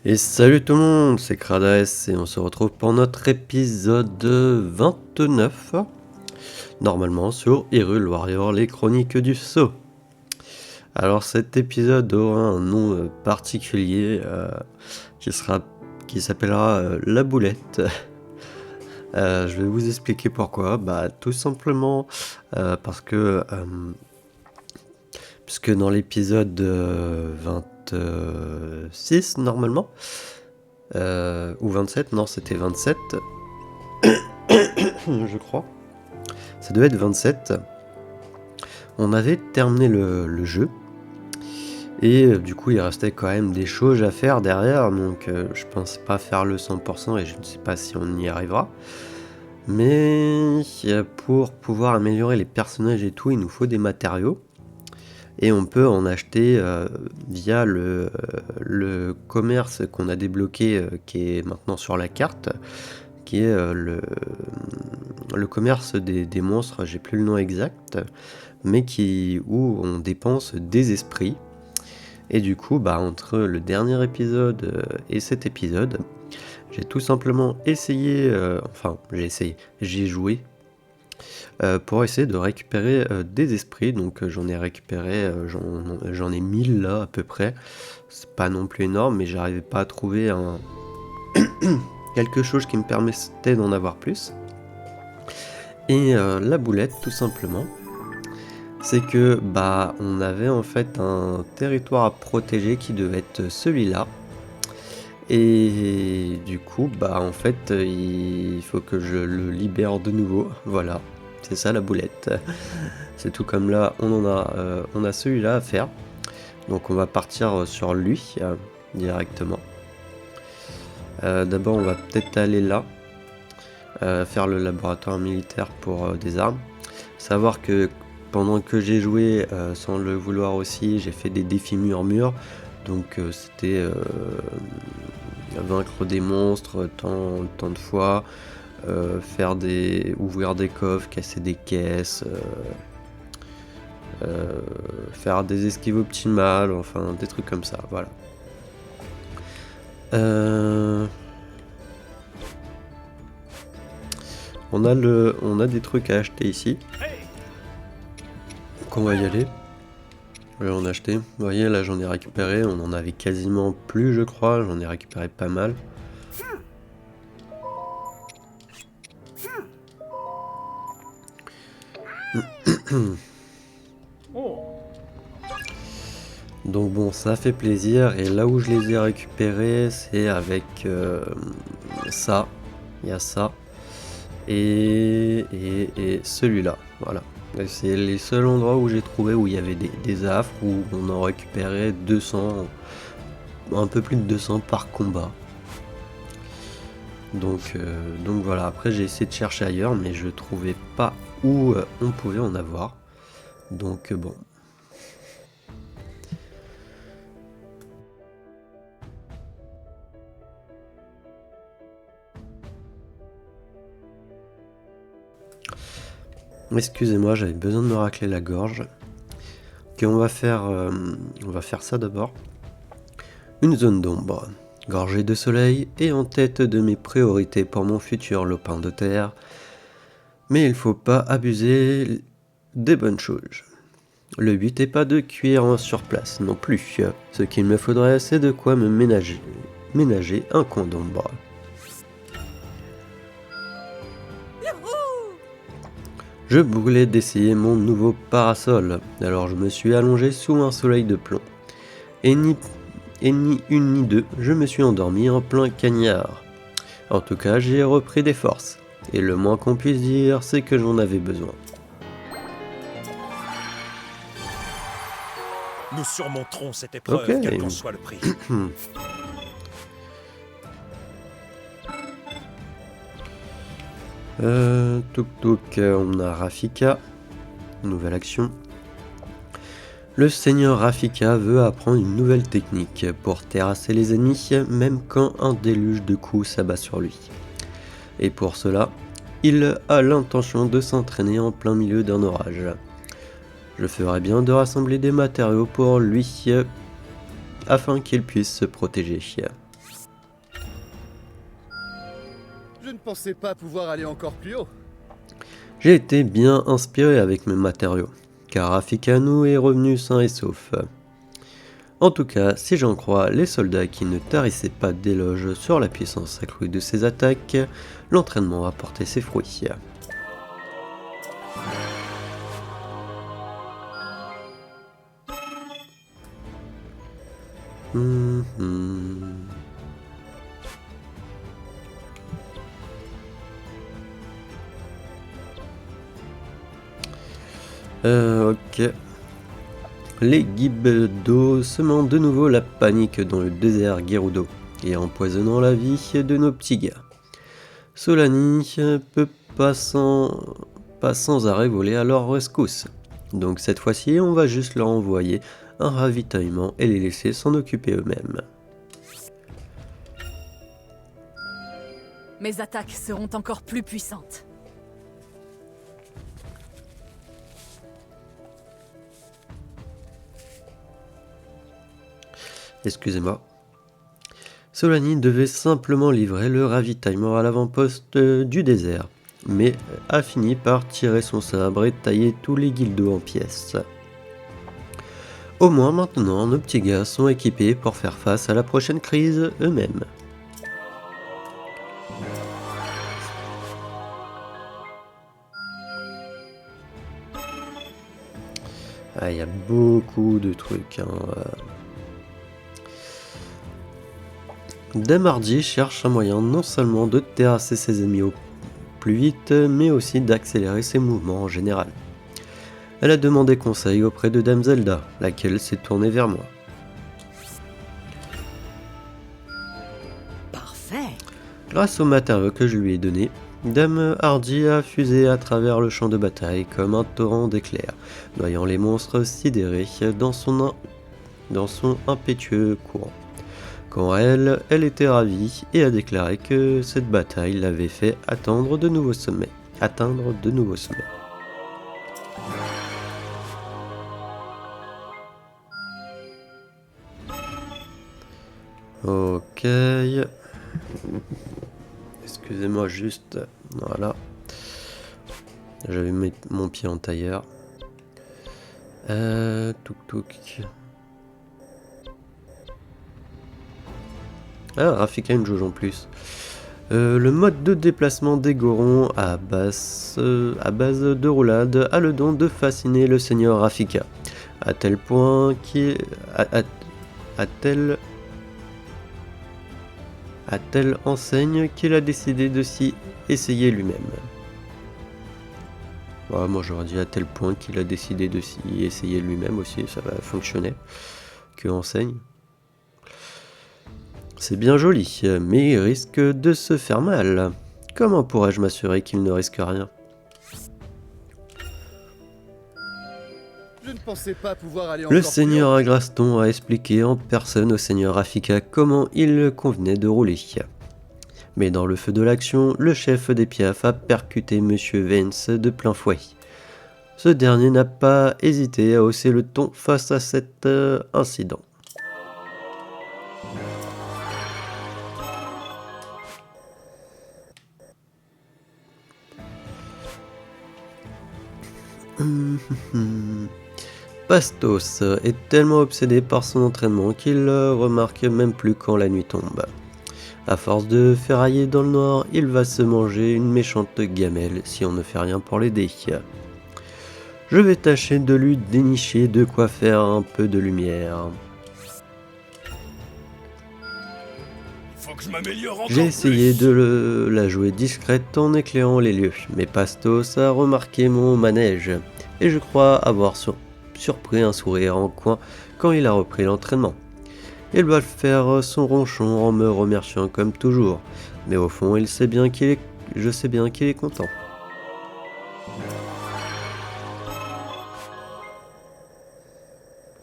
Et salut tout le monde, c'est Kradas et on se retrouve pour notre épisode 29, normalement sur Hyrule Warrior, les chroniques du Sceau. Alors cet épisode aura un nom particulier qui s'appellera La Boulette. Je vais vous expliquer pourquoi. Tout simplement parce que puisque dans l'épisode 26 normalement, ou 27, non c'était 27, je crois, ça devait être 27, on avait terminé le jeu, et du coup il restait quand même des choses à faire derrière, donc je pense pas faire le 100% et je ne sais pas si on y arrivera. Mais pour pouvoir améliorer les personnages et tout, il nous faut des matériaux. Et on peut en acheter via le commerce qu'on a débloqué, qui est maintenant sur la carte, qui est le commerce des monstres, j'ai plus le nom exact, mais où on dépense des esprits. Et du coup, entre le dernier épisode et cet épisode, j'ai tout simplement essayé, j'ai joué pour essayer de récupérer des esprits. Donc j'en ai récupéré, j'en ai 1000 là à peu près. C'est pas non plus énorme, mais j'arrivais pas à trouver quelque chose qui me permettait d'en avoir plus. Et la boulette, tout simplement, c'est que on avait en fait un territoire à protéger qui devait être celui-là. Et du coup, en fait, il faut que je le libère de nouveau. Voilà, c'est ça la boulette. C'est tout comme là, on a celui-là à faire. Donc on va partir sur lui directement. D'abord, on va peut-être aller là, faire le laboratoire militaire pour des armes. Savoir que pendant que j'ai joué, sans le vouloir aussi, j'ai fait des défis mur-mur. Donc c'était vaincre des monstres tant de fois, ouvrir des coffres, casser des caisses, faire des esquives optimales, enfin des trucs comme ça, voilà. On a des trucs à acheter ici. Donc on va y aller. On va en acheter. Vous voyez, là j'en ai récupéré, on en avait quasiment plus je crois, j'en ai récupéré pas mal. Donc bon, ça fait plaisir, et là où je les ai récupérés, c'est avec ça, il y a ça, et celui-là, voilà. Et c'est les seuls endroits où j'ai trouvé où il y avait des affres, où on en récupérait 200, un peu plus de 200 par combat. Donc voilà, après j'ai essayé de chercher ailleurs, mais je trouvais pas où on pouvait en avoir. Donc bon. Excusez-moi, j'avais besoin de me racler la gorge. Ok, on va faire ça d'abord. Une zone d'ombre, gorgée de soleil et en tête de mes priorités pour mon futur lopin de terre. Mais il faut pas abuser des bonnes choses. Le but est pas de cuire sur place non plus. Ce qu'il me faudrait, c'est de quoi me ménager un coin d'ombre. Je voulais d'essayer mon nouveau parasol, alors je me suis allongé sous un soleil de plomb. Et ni une ni deux, je me suis endormi en plein cagnard. En tout cas, j'ai repris des forces, et le moins qu'on puisse dire, c'est que j'en avais besoin. Nous surmonterons cette épreuve, Ok. quel qu'en soit le prix. On a Rafika, nouvelle action. Le seigneur Rafika veut apprendre une nouvelle technique pour terrasser les ennemis, même quand un déluge de coups s'abat sur lui. Et pour cela, il a l'intention de s'entraîner en plein milieu d'un orage. Je ferais bien de rassembler des matériaux pour lui, afin qu'il puisse se protéger. pensais pas pouvoir aller encore plus haut. J'ai été bien inspiré avec mes matériaux, car Rafikanou est revenu sain et sauf. En tout cas, si j'en crois les soldats qui ne tarissaient pas d'éloges sur la puissance accrue de ses attaques, l'entraînement a porté ses fruits. Ok. Les Gibdo semant de nouveau la panique dans le désert Gerudo et empoisonnant la vie de nos petits gars. Solani peut pas sans arrêt voler à leur rescousse. Donc cette fois-ci, on va juste leur envoyer un ravitaillement et les laisser s'en occuper eux-mêmes. Mes attaques seront encore plus puissantes. Excusez-moi. Solani devait simplement livrer le ravitaillement à l'avant-poste du désert, mais a fini par tirer son sabre et tailler tous les guildos en pièces. Au moins maintenant, nos petits gars sont équipés pour faire face à la prochaine crise eux-mêmes. Ah, il y a beaucoup de trucs. Damardi cherche un moyen non seulement de terrasser ses ennemis au plus vite, mais aussi d'accélérer ses mouvements en général. Elle a demandé conseil auprès de Dame Zelda, laquelle s'est tournée vers moi. Parfait. Grâce aux matériaux que je lui ai donnés, Dame Hardy a fusé à travers le champ de bataille comme un torrent d'éclairs, noyant les monstres sidérés dans son impétueux courant. Quant à elle, elle était ravie et a déclaré que cette bataille l'avait fait atteindre de nouveaux sommets. Ok. Excusez-moi juste. Voilà. J'avais mis mon pied en tailleur. Touk. Ah, Rafika une jauge en plus. Le mode de déplacement des Gorons à base de roulade a le don de fasciner le seigneur Rafika, à tel point à telle enseigne qu'il a décidé de s'y essayer lui-même. Ouais, moi j'aurais dit à tel point qu'il a décidé de s'y essayer lui-même aussi, ça va fonctionner. Que enseigne. C'est bien joli, mais il risque de se faire mal. Comment pourrais-je m'assurer qu'il ne risque rien? Je ne pensais pas pouvoir aller Le encore seigneur Agraston a expliqué en personne au seigneur Rafika comment il convenait de rouler. Mais dans le feu de l'action, le chef des Piaf a percuté Monsieur Vance de plein fouet. Ce dernier n'a pas hésité à hausser le ton face à cet incident. Pastos est tellement obsédé par son entraînement qu'il remarque même plus quand la nuit tombe. À force de ferrailler dans le noir, il va se manger une méchante gamelle si on ne fait rien pour l'aider. Je vais tâcher de lui dénicher de quoi faire un peu de lumière. Faut que je m'améliore encore J'ai essayé plus. de la jouer discrète en éclairant les lieux, mais Pastos a remarqué mon manège, et je crois avoir surpris un sourire en coin quand il a repris l'entraînement. Il va faire son ronchon en me remerciant comme toujours, mais au fond je sais bien qu'il est content.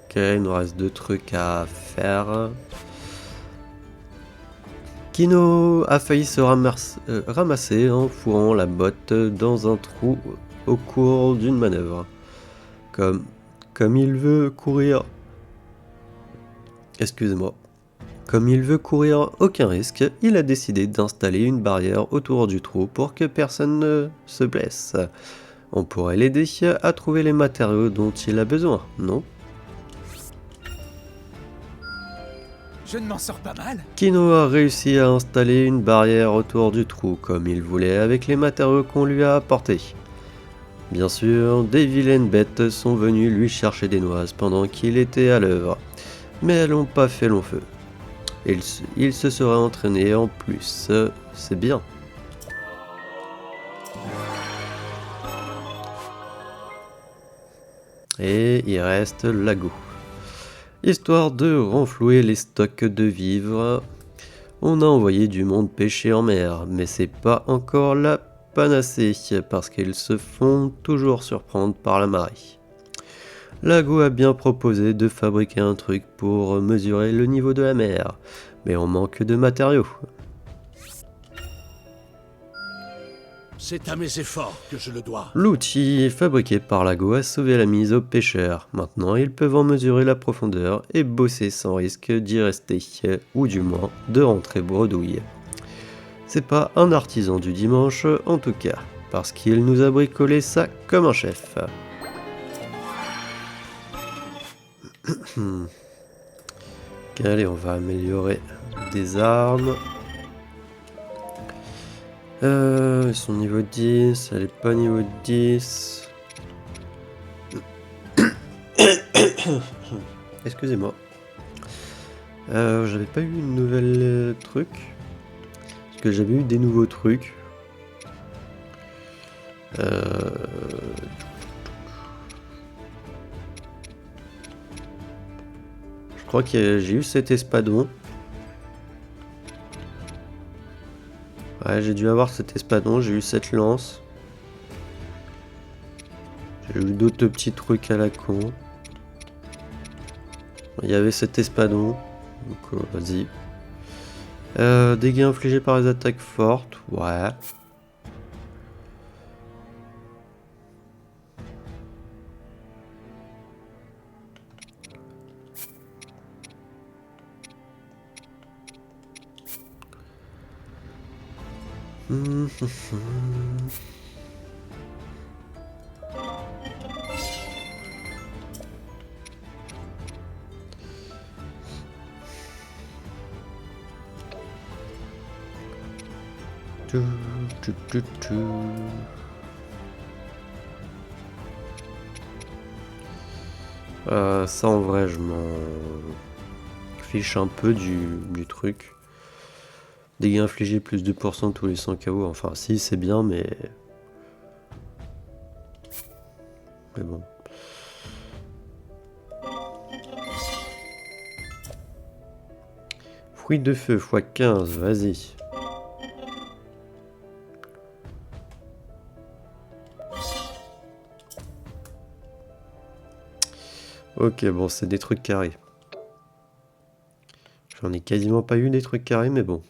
Ok, il nous reste 2 trucs à faire. Kino a failli se ramasser en fourrant la botte dans un trou au cours d'une manœuvre. Comme il veut courir. Excusez-moi. comme il veut courir aucun risque, il a décidé d'installer une barrière autour du trou pour que personne ne se blesse. On pourrait l'aider à trouver les matériaux dont il a besoin, non? Je ne m'en sors pas mal. Kino a réussi à installer une barrière autour du trou comme il voulait avec les matériaux qu'on lui a apportés. Bien sûr, des vilaines bêtes sont venues lui chercher des noises pendant qu'il était à l'œuvre, mais elles n'ont pas fait long feu. Il se serait entraîné en plus, c'est bien. Et il reste Lago. Histoire de renflouer les stocks de vivres, on a envoyé du monde pêcher en mer, mais c'est pas encore la panacée parce qu'ils se font toujours surprendre par la marée. Lago a bien proposé de fabriquer un truc pour mesurer le niveau de la mer, mais on manque de matériaux. C'est à mes efforts que je le dois. L'outil fabriqué par Lago a sauvé la mise aux pêcheurs. Maintenant, ils peuvent en mesurer la profondeur et bosser sans risque d'y rester, ou du moins de rentrer bredouille. C'est pas un artisan du dimanche en tout cas, parce qu'il nous a bricolé ça comme un chef. Allez, on va améliorer des armes. Ils sont niveau 10, elle est pas niveau 10. Excusez-moi. J'avais pas eu une nouvelle truc. Parce que j'avais eu des nouveaux trucs. Je crois que j'ai eu cet espadon. Ouais, j'ai dû avoir cet espadon, j'ai eu cette lance. J'ai eu d'autres petits trucs à la con. Il y avait cet espadon. Donc vas-y. Dégâts infligés par les attaques fortes. Ouais. Ça en vrai je m'en fiche un peu du truc. Dégâts infligés plus 2% tous les 100 KO. Enfin si c'est bien mais bon. Fruit de feu x 15, vas-y. Ok, bon, c'est des trucs carrés. J'en ai quasiment pas eu des trucs carrés, mais bon.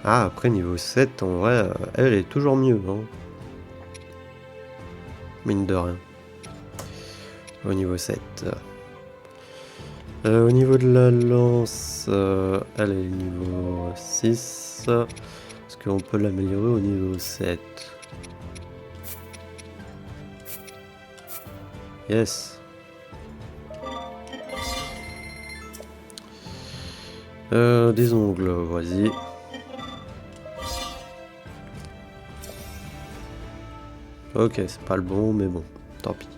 Ah, après, niveau 7, en vrai, elle est toujours mieux. Hein. Mine de rien. Au niveau 7. Au niveau de la lance, elle est niveau 6. Est-ce qu'on peut l'améliorer au niveau 7? Yes. Des ongles, vas-y. Ok, c'est pas le bon, mais bon, tant pis.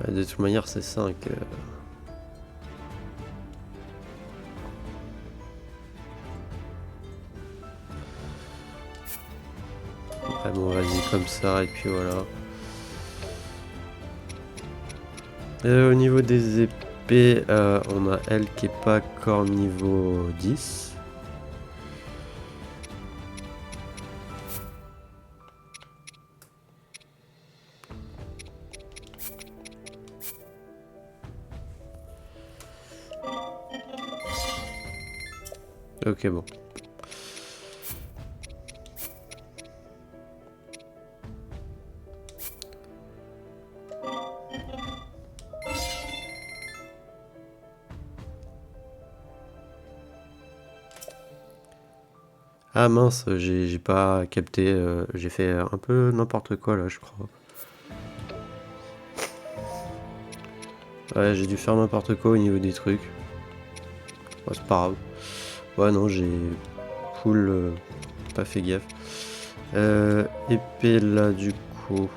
De toute manière, c'est 5. Ah bon, vas-y, comme ça, et puis voilà. Au niveau des épées, on a elle qui est pas encore niveau 10. Ok, bon. Ah mince, j'ai pas capté, j'ai fait un peu n'importe quoi là, je crois. Ouais, j'ai dû faire n'importe quoi au niveau des trucs. Ouais, c'est pas grave. Ouais, non, j'ai full pas fait gaffe. Épée là, du coup.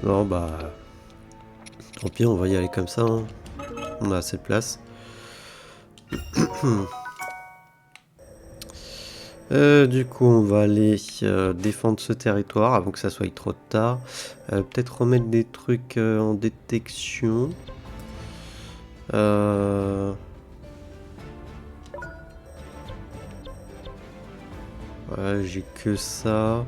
Non, bah... Tant pis, on va y aller comme ça, hein. On a assez de place. Du coup, on va aller défendre ce territoire avant que ça soit trop tard. Peut-être remettre des trucs en détection. Ouais, j'ai que ça.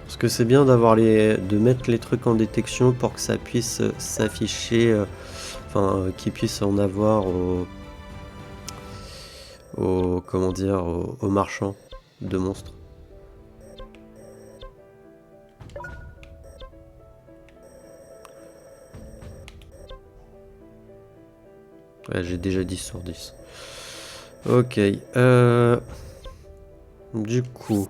Parce que c'est bien d'avoir de mettre les trucs en détection pour que ça puisse s'afficher, enfin qu'ils puissent en avoir comment dire, aux marchands de monstres. Ouais, j'ai déjà 10 sur 10. Ok. Du coup,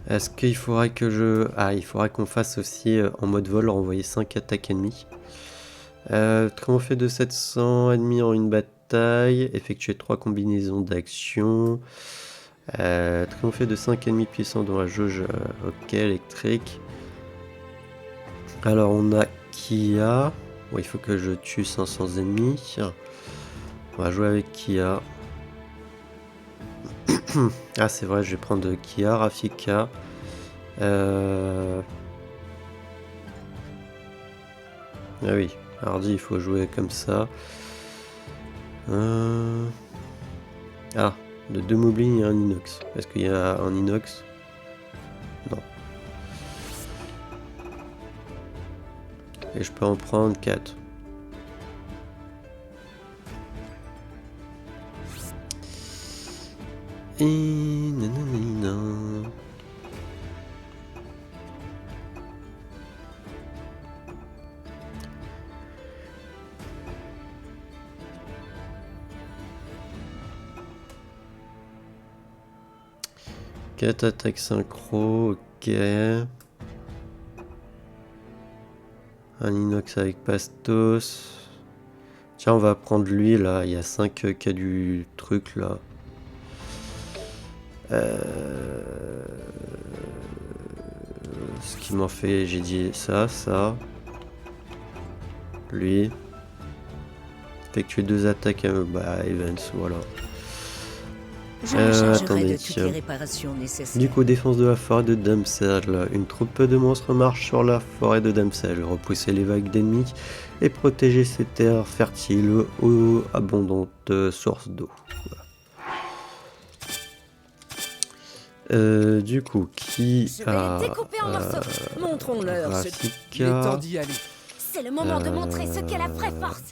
est-ce qu'il faudrait que je... Ah, il faudrait qu'on fasse aussi en mode vol, renvoyer 5 attaques ennemies. Triompher de 700 ennemis en une bataille. Effectuer 3 combinaisons d'actions. Triompher de 5 ennemis puissants dans la jauge ok, électrique. Alors on a Kia. Bon, il faut que je tue 500 ennemis. On va jouer avec Kia. Ah c'est vrai, je vais prendre Kia, Rafika. Ah oui, Hardy, il faut jouer comme ça. Ah, de 2 moblins et un inox. Est-ce qu'il y a un inox? Non. Et je peux en prendre 4. Et nanana. Quatre attaques synchro, ok. Un inox avec Pastos. Tiens, on va prendre lui là, il y a 5 cas du truc là. Ce qui m'en fait, j'ai dit ça. Lui. Effectuer 2 attaques à Evans, voilà. Je me chargerai Attendez, de toutes les réparations nécessaires. Du coup, défense de la forêt de Damsel. Une troupe de monstres marche sur la forêt de Damsel. Repousser les vagues d'ennemis et protéger ces terres fertiles aux abondantes sources d'eau. Voilà. Du coup, qui Je vais a... les découper en morceaux. Montrons-leur ce Il est temps Rafika, d'y aller. C'est le moment de montrer ce qu'est la vraie force.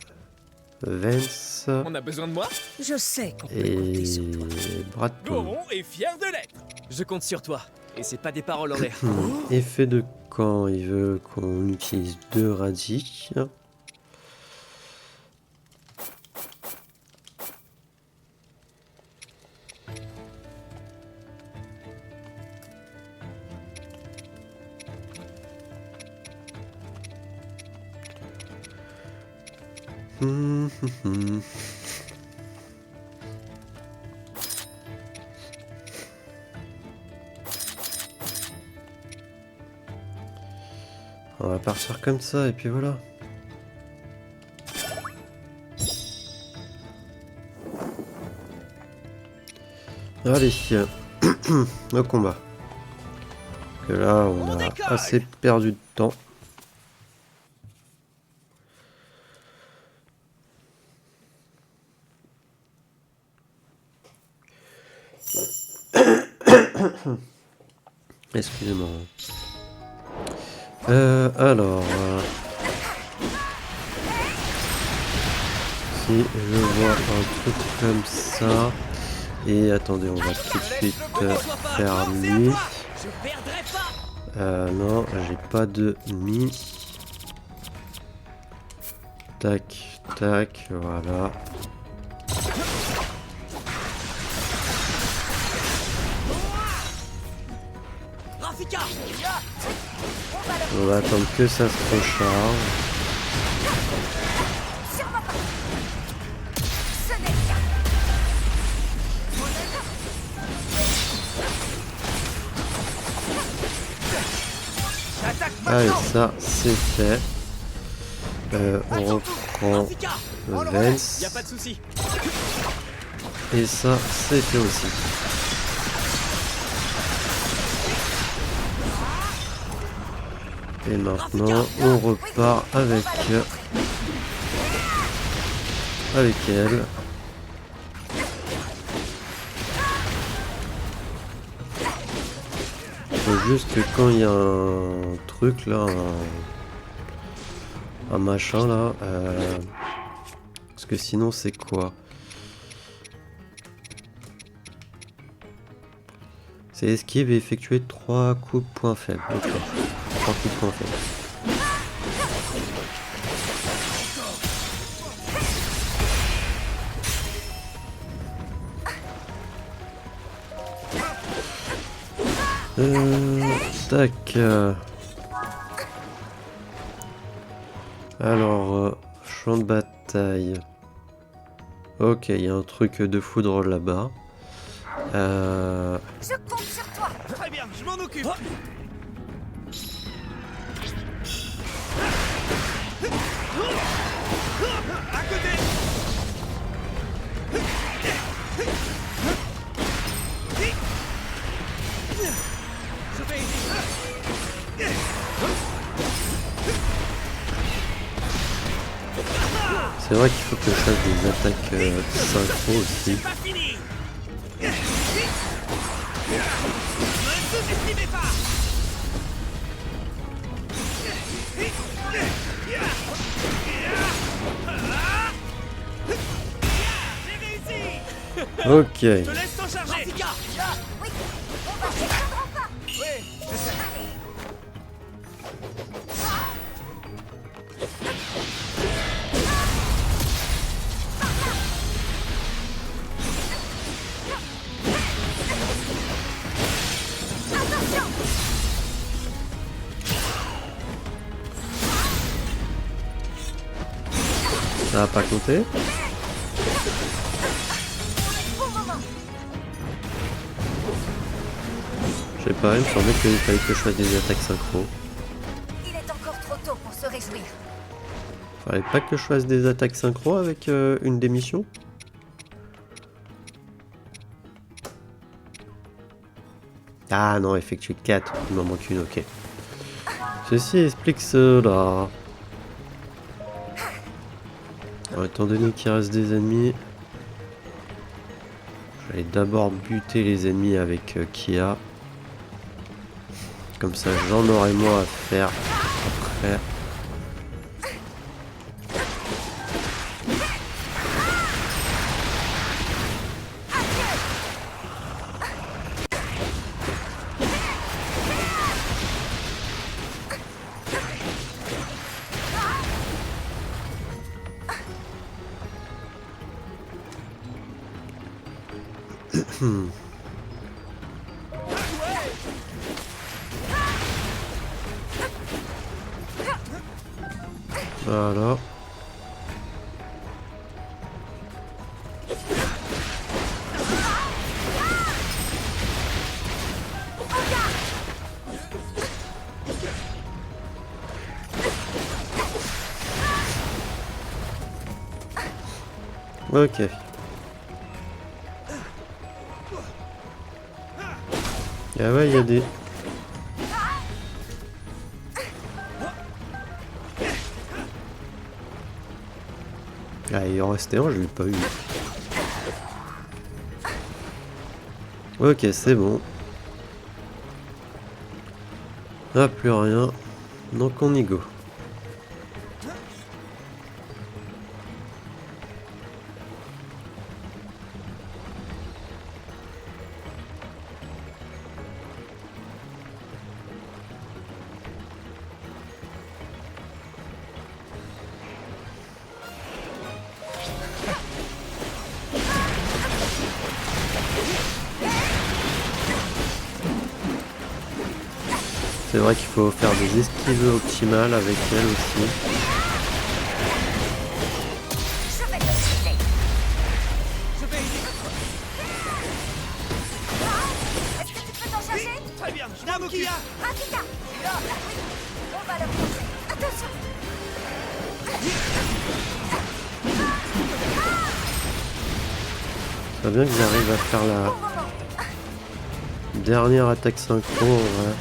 Vance, On a besoin de moi? Je sais qu'on peut et compter sur toi. Braton. Goron est fier de l'être. Je compte sur toi. Et c'est pas des paroles en l'air. Effet de camp, il veut qu'on utilise 2 radis. On va partir comme ça et puis voilà. Allez, au combat. Que là, on a assez perdu de temps. Excusez-moi. Alors... si je vois un truc comme ça... Et attendez, on va tout de suite faire lui. Non, j'ai pas de mi. Tac, tac, voilà. On va attendre que ça se recharge. Allez, ça c'est fait. On reprend Vance. Y'a pas de souci. Et ça c'est fait aussi. Et maintenant on repart avec elle. Faut juste que quand il y a un truc là, un machin là, parce que sinon c'est quoi? C'est esquive et effectuer 3 coups de poing faible. Ok. 3 coups de poing faible. Tac. Alors, champ de bataille. Ok, il y a un truc de foudre là-bas. Je compte sur toi. Très bien, je m'en occupe. À côté. Je vais aider. C'est vrai qu'il faut que je fasse des attaques synchro aussi. Pas fini. Ne sous-estimez pas. J'ai réussi. Ok. Je laisse t'en charger. Oui, on va s'étendre en pas. Oui, je sais. Ça va pas compter. Je sais pas, il me semblait qu'il fallait que je fasse des attaques synchro. Il est encore trop tôt pour se réjouir. Fallait pas que je fasse des attaques synchro avec une des missions. Ah non, effectuer 4, il m'en manque une, ok. Ceci explique cela. Alors, étant donné qu'il reste des ennemis, je vais d'abord buter les ennemis avec Kia. Comme ça, j'en aurai moins à faire après. Voilà. Ok. Ah ouais, il y a des... Ah, il en restait un, je l'ai pas eu. Ok, c'est bon. Ah, plus rien. Donc on y go. C'est vrai qu'il faut faire des esquives optimales avec elle aussi. Je vais te tuer. Je vais aider. Est-ce que tu peux t'en charger? Très bien, je m'en occupe. Rakita. Là, oui. On va le pousser. Attention. C'est bien que j'arrive à faire la Bon moment. dernière attaque synchro. Ouais.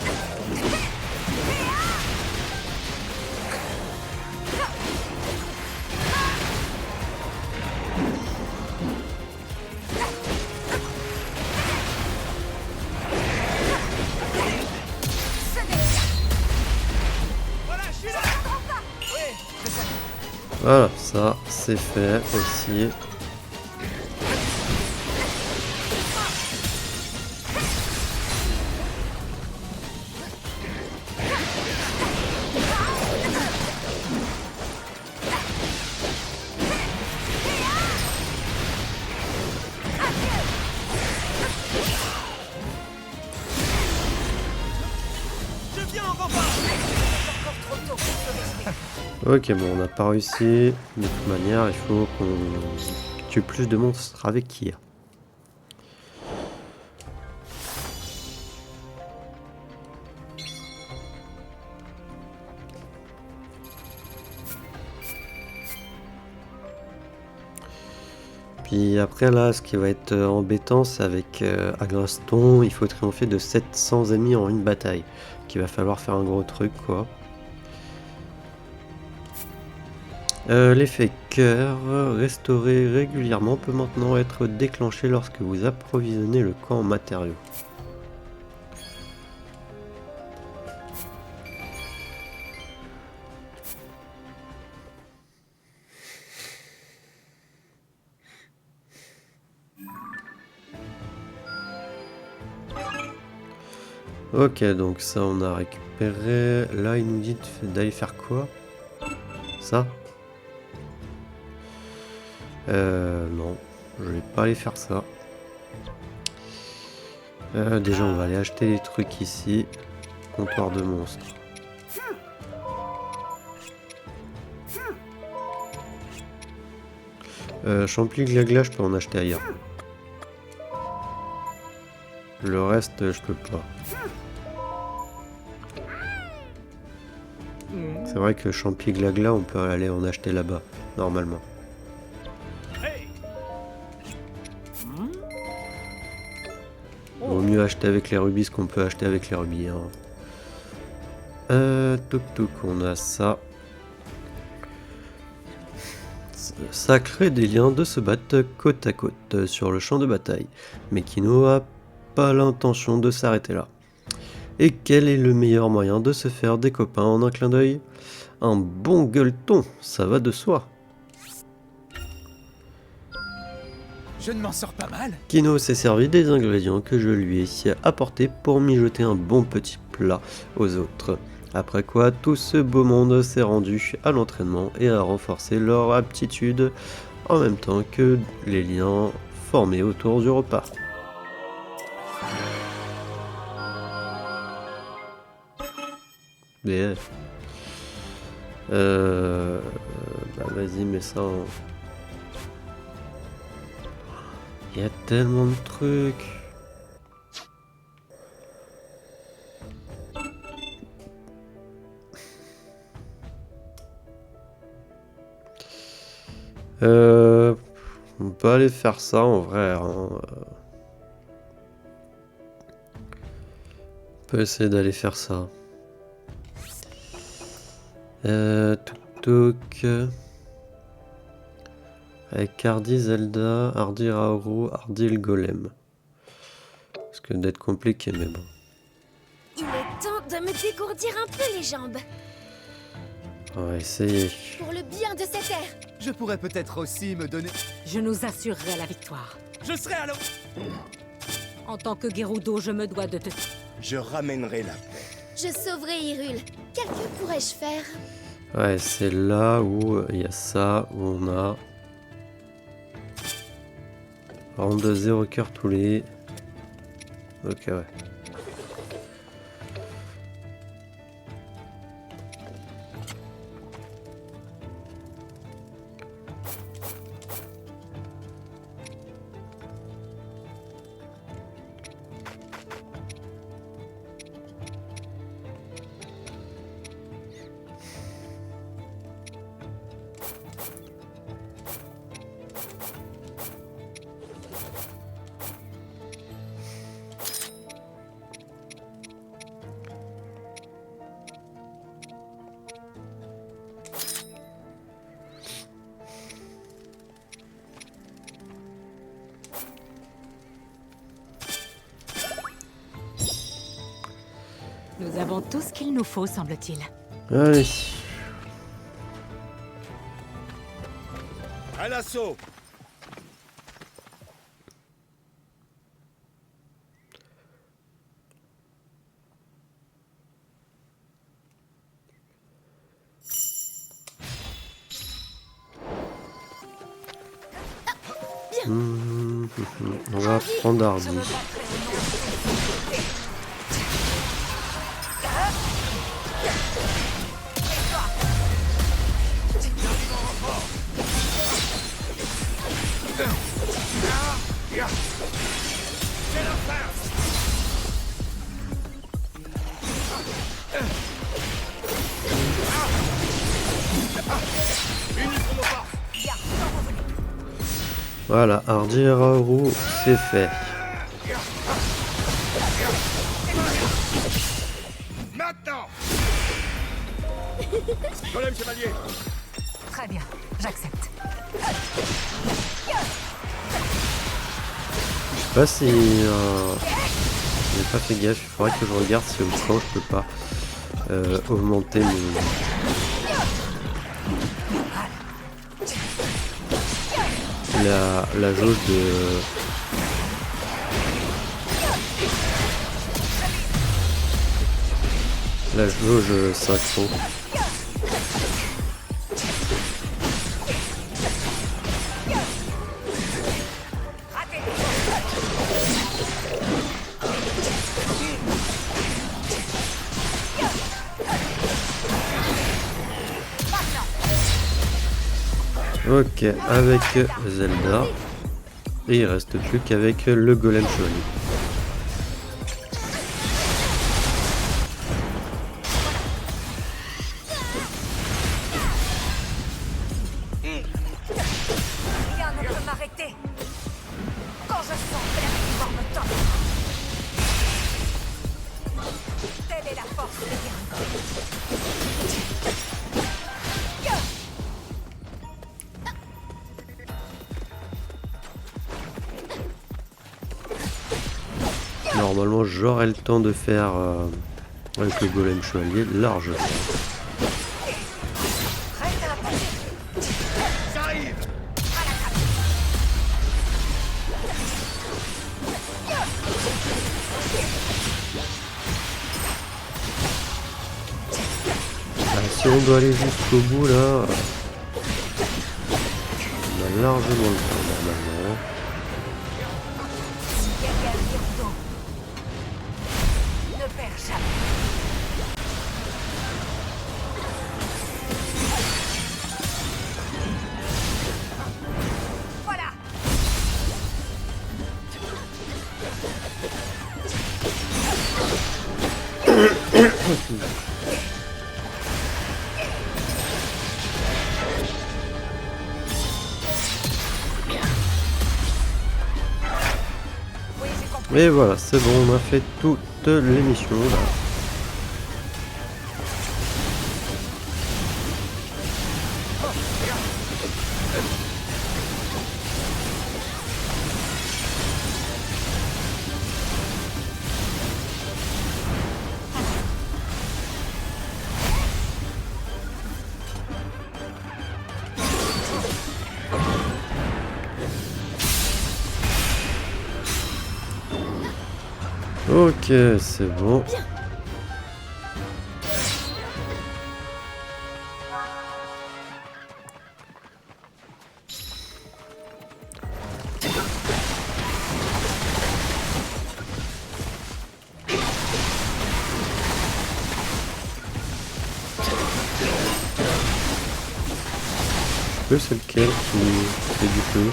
Ce n'est Voilà, je suis là. Oui, je sais. Voilà, ça c'est fait aussi. Je viens en renfort. encore trop tôt pour se réjouir. Ok, bon, on n'a pas réussi. De toute manière, il faut qu'on tue plus de monstres avec Kia. Puis après là, ce qui va être embêtant, c'est avec Aglaston, il faut triompher de 700 ennemis en une bataille. Qu'il va falloir faire un gros truc quoi. L'effet cœur restauré régulièrement peut maintenant être déclenché lorsque vous approvisionnez le camp en matériaux. Ok, donc ça on a récupéré. Là il nous dit d'aller faire quoi? Ça? Non, je vais pas aller faire ça. Déjà on va aller acheter les trucs ici. Comptoir de monstres. Champli glagla, je peux en acheter ailleurs. Le reste, je peux pas. C'est vrai que Champli glagla, on peut aller en acheter là-bas, normalement. Vaut mieux acheter avec les rubis ce qu'on peut acheter avec les rubis. Hein. Touk touk, on a ça. Ça crée des liens de se battre côte à côte sur le champ de bataille. Mais Kino a pas l'intention de s'arrêter là. Et quel est le meilleur moyen de se faire des copains en un clin d'œil? Un bon gueuleton, ça va de soi. Je ne m'en sors pas mal. Kino s'est servi des ingrédients que je lui ai apportés pour mijoter un bon petit plat aux autres. Après quoi, tout ce beau monde s'est rendu à l'entraînement et a renforcé leur aptitude en même temps que les liens formés autour du repas. Mais bah vas-y, mets ça en... Il y a tellement de trucs. On peut aller faire ça en vrai, hein. On peut essayer d'aller faire ça. Tuk-tuk. Avec Hardy, Zelda, Hardy Raoru, Hardy le Golem. Parce que d'être compliqué, mais bon. Il est temps de me dégourdir un peu les jambes. On va essayer. Pour le bien de cette terre. Je pourrais peut-être aussi me donner... Je nous assurerai la victoire. Je serai à l'eau. En tant que Gerudo, je me dois de te... Je ramènerai la paix. Je sauverai Hyrule. Quel que pourrais-je faire? Ouais, c'est là où il y a ça, où on a... Rendre de 0 cœur tous les... Ok, ouais. Nous avons tout ce qu'il nous faut, semble-t-il. Allez. À l'assaut. On va prendre Hardy. Voilà, Hardy et Raoru, c'est fait. Maintenant. Golem chevalier. Très bien, j'accepte. Je sais pas si... j'ai pas fait gaffe, il faudrait que je regarde si au camp je peux pas augmenter mon... La jauge de... La jauge synchro. Ok, avec Zelda. Et il reste plus qu'avec le Golem Chevalier. Rien ne peut m'arrêter. Quand je sens que la victoire me tend. Telle est la force des Normalement, j'aurai le temps de faire avec le Golem Chevalier largement. J'arrive. Si on doit aller jusqu'au bout là, on a largement le temps normalement. ne perd jamais. Oui, j'ai compris. Et voilà, c'est bon, on a fait toute l'émission là. Ok, c'est bon. Le c'est lequel qui fait du feu.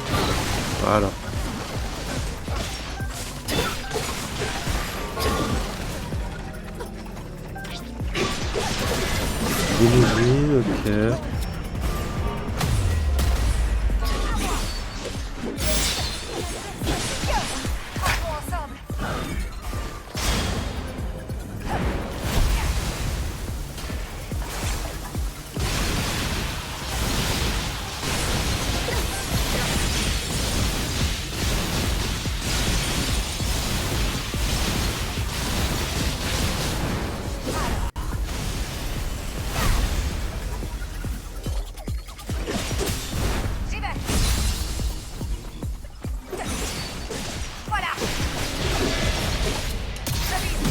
Voilà. Énergie, ok. Partons ensemble. J'y vais. Voilà. Je vise.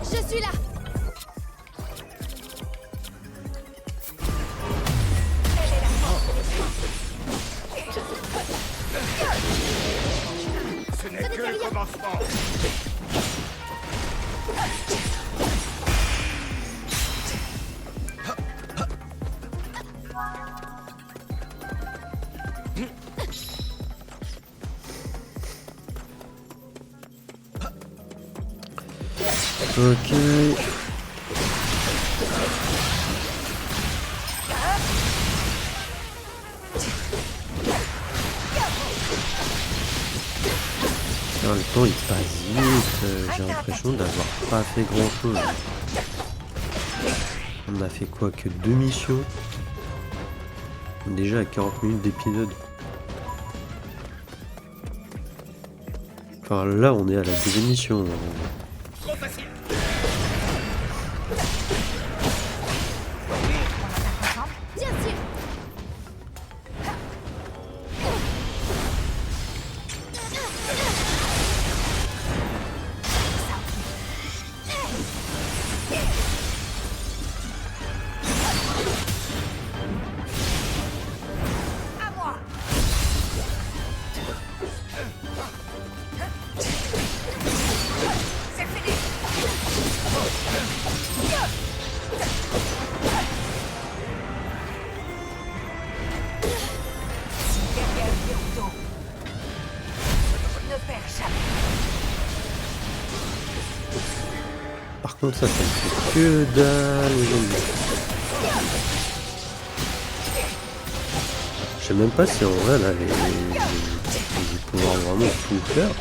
Je suis là. Elle est là. Ce n'est que le commencement. Ok. Putain, le temps il passe vite, j'ai l'impression d'avoir pas fait grand chose. On a fait quoi, que 2 missions? Déjà à 40 minutes d'épisode. Enfin là on est à la deuxième mission. Trop facile. Bien sûr. À moi. C'est fini. Derrière Gerudo. Ne perds jamais. Par contre ça me fait que dalle aujourd'hui. Je sais même pas si en vrai là je vais pouvoir vraiment tout faire.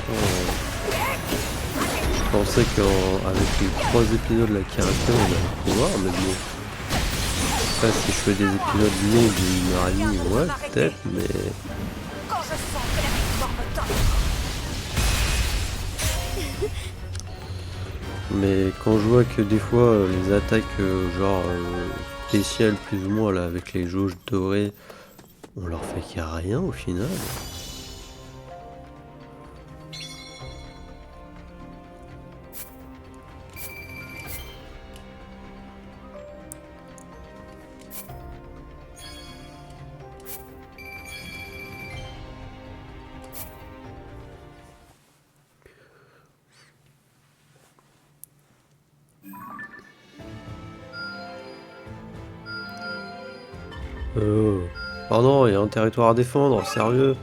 Je pensais qu'avec les 3 épisodes là qui restaient on allait pouvoir, mais bon. Après si je fais des épisodes longs d'une heure et demie, ouais peut-être, mais Quand je sens que la victoire me tend. mais quand je vois que des fois les attaques genre spéciales plus ou moins là avec les jauges dorées, on leur fait qu'il y a rien au final. Oh non, il y a un territoire à défendre, sérieux.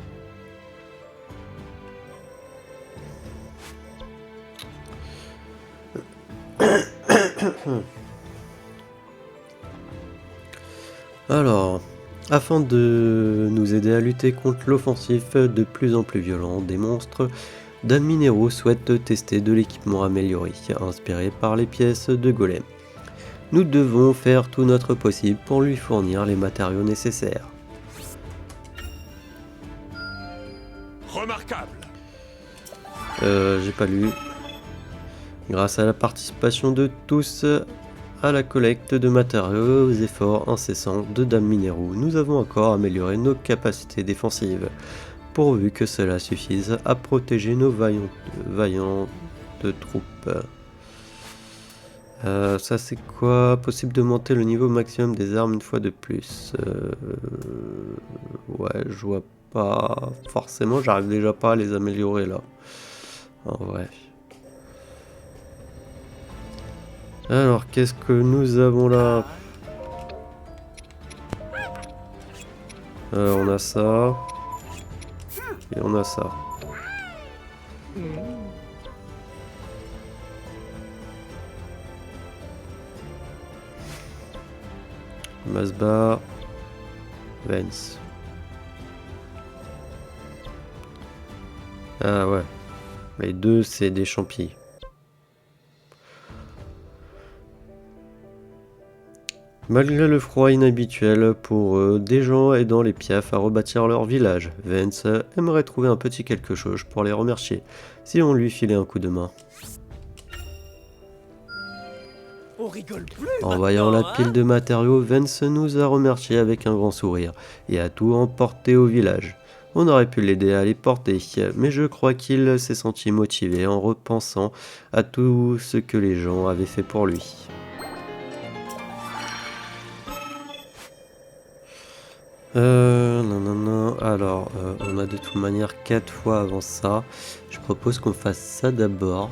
Alors, afin de nous aider à lutter contre l'offensif de plus en plus violent des monstres, Dan Minero souhaite tester de l'équipement amélioré, inspiré par les pièces de Golem. Nous devons faire tout notre possible pour lui fournir les matériaux nécessaires. Remarquable. J'ai pas lu. Grâce à la participation de tous à la collecte de matériaux aux efforts incessants de Dame Minero, nous avons encore amélioré nos capacités défensives, pourvu que cela suffise à protéger nos vaillantes troupes. Ça c'est quoi? Possible de monter le niveau maximum des armes une fois de plus. Ouais, je vois pas forcément, j'arrive déjà pas à les améliorer là. En vrai. Alors, qu'est-ce que nous avons là? On a ça. Et on a ça. Masba. Vence. Ah ouais. Les deux, c'est des champis. Malgré le froid inhabituel pour eux, des gens aidant les piafs à rebâtir leur village, Vence aimerait trouver un petit quelque chose pour les remercier, si on lui filait un coup de main. On rigole plus. En voyant la maintenant, pile de matériaux, Vence nous a remerciés avec un grand sourire et a tout emporté au village. On aurait pu l'aider à les porter, mais je crois qu'il s'est senti motivé en repensant à tout ce que les gens avaient fait pour lui. Non. Alors, on a de toute manière 4 fois avant ça. Je propose qu'on fasse ça d'abord.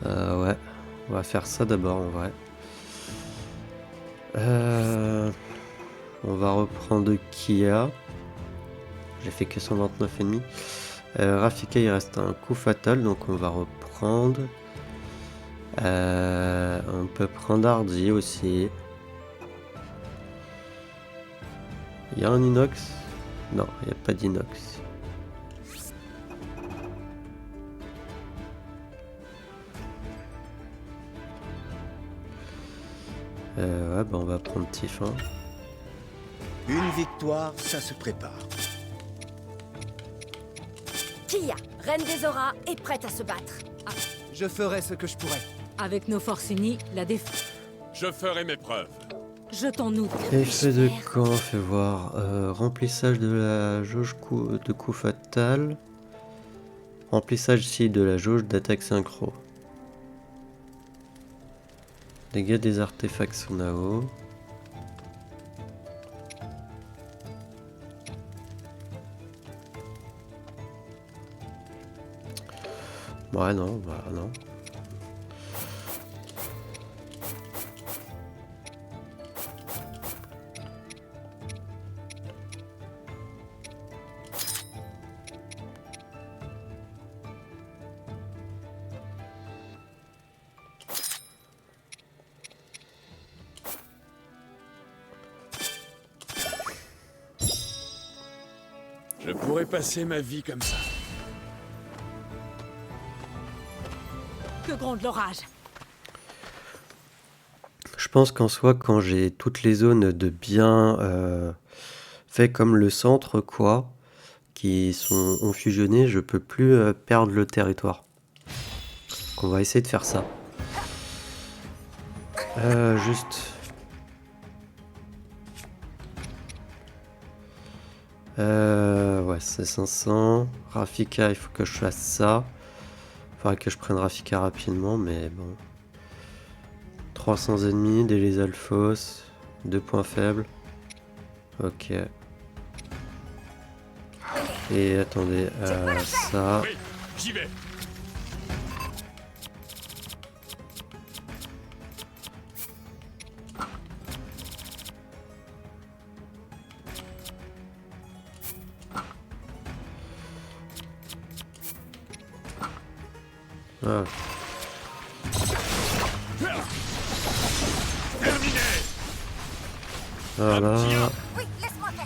Ouais, on va faire ça d'abord en vrai. On va reprendre Kia. J'ai fait que 129,5. Rafika, il reste un coup fatal, donc on va reprendre. On peut prendre Hardy aussi. Il y a un inox? Non, il n'y a pas d'inox. Ouais, bah on va prendre Tiff. Hein. Une victoire, ça se prépare. Kia, reine des auras, est prête à se battre. Je ferai ce que je pourrai. Avec nos forces unies, la défense. Je ferai mes preuves. Jetons-nous. Effet de camp, fais voir. Remplissage de la jauge de coup fatal. Remplissage ici de la jauge d'attaque synchro. Dégâts des artefacts Sunao. Ouais, non, bah non. Je pourrais passer ma vie comme ça. Que gronde l'orage. Je pense qu'en soi, quand j'ai toutes les zones de bien fait comme le centre, quoi, qui ont fusionné, je peux plus perdre le territoire. Donc on va essayer de faire ça. Juste. Ouais, c'est 500. Rafika, il faut que je fasse ça. Faudrait que je prenne Rafika rapidement, mais bon. 300 ennemis, des Alphos, 2 points faibles. Ok. Et attendez, ça. Oui, j'y vais. Ah. Terminé. Voilà. Oui, laisse-moi faire.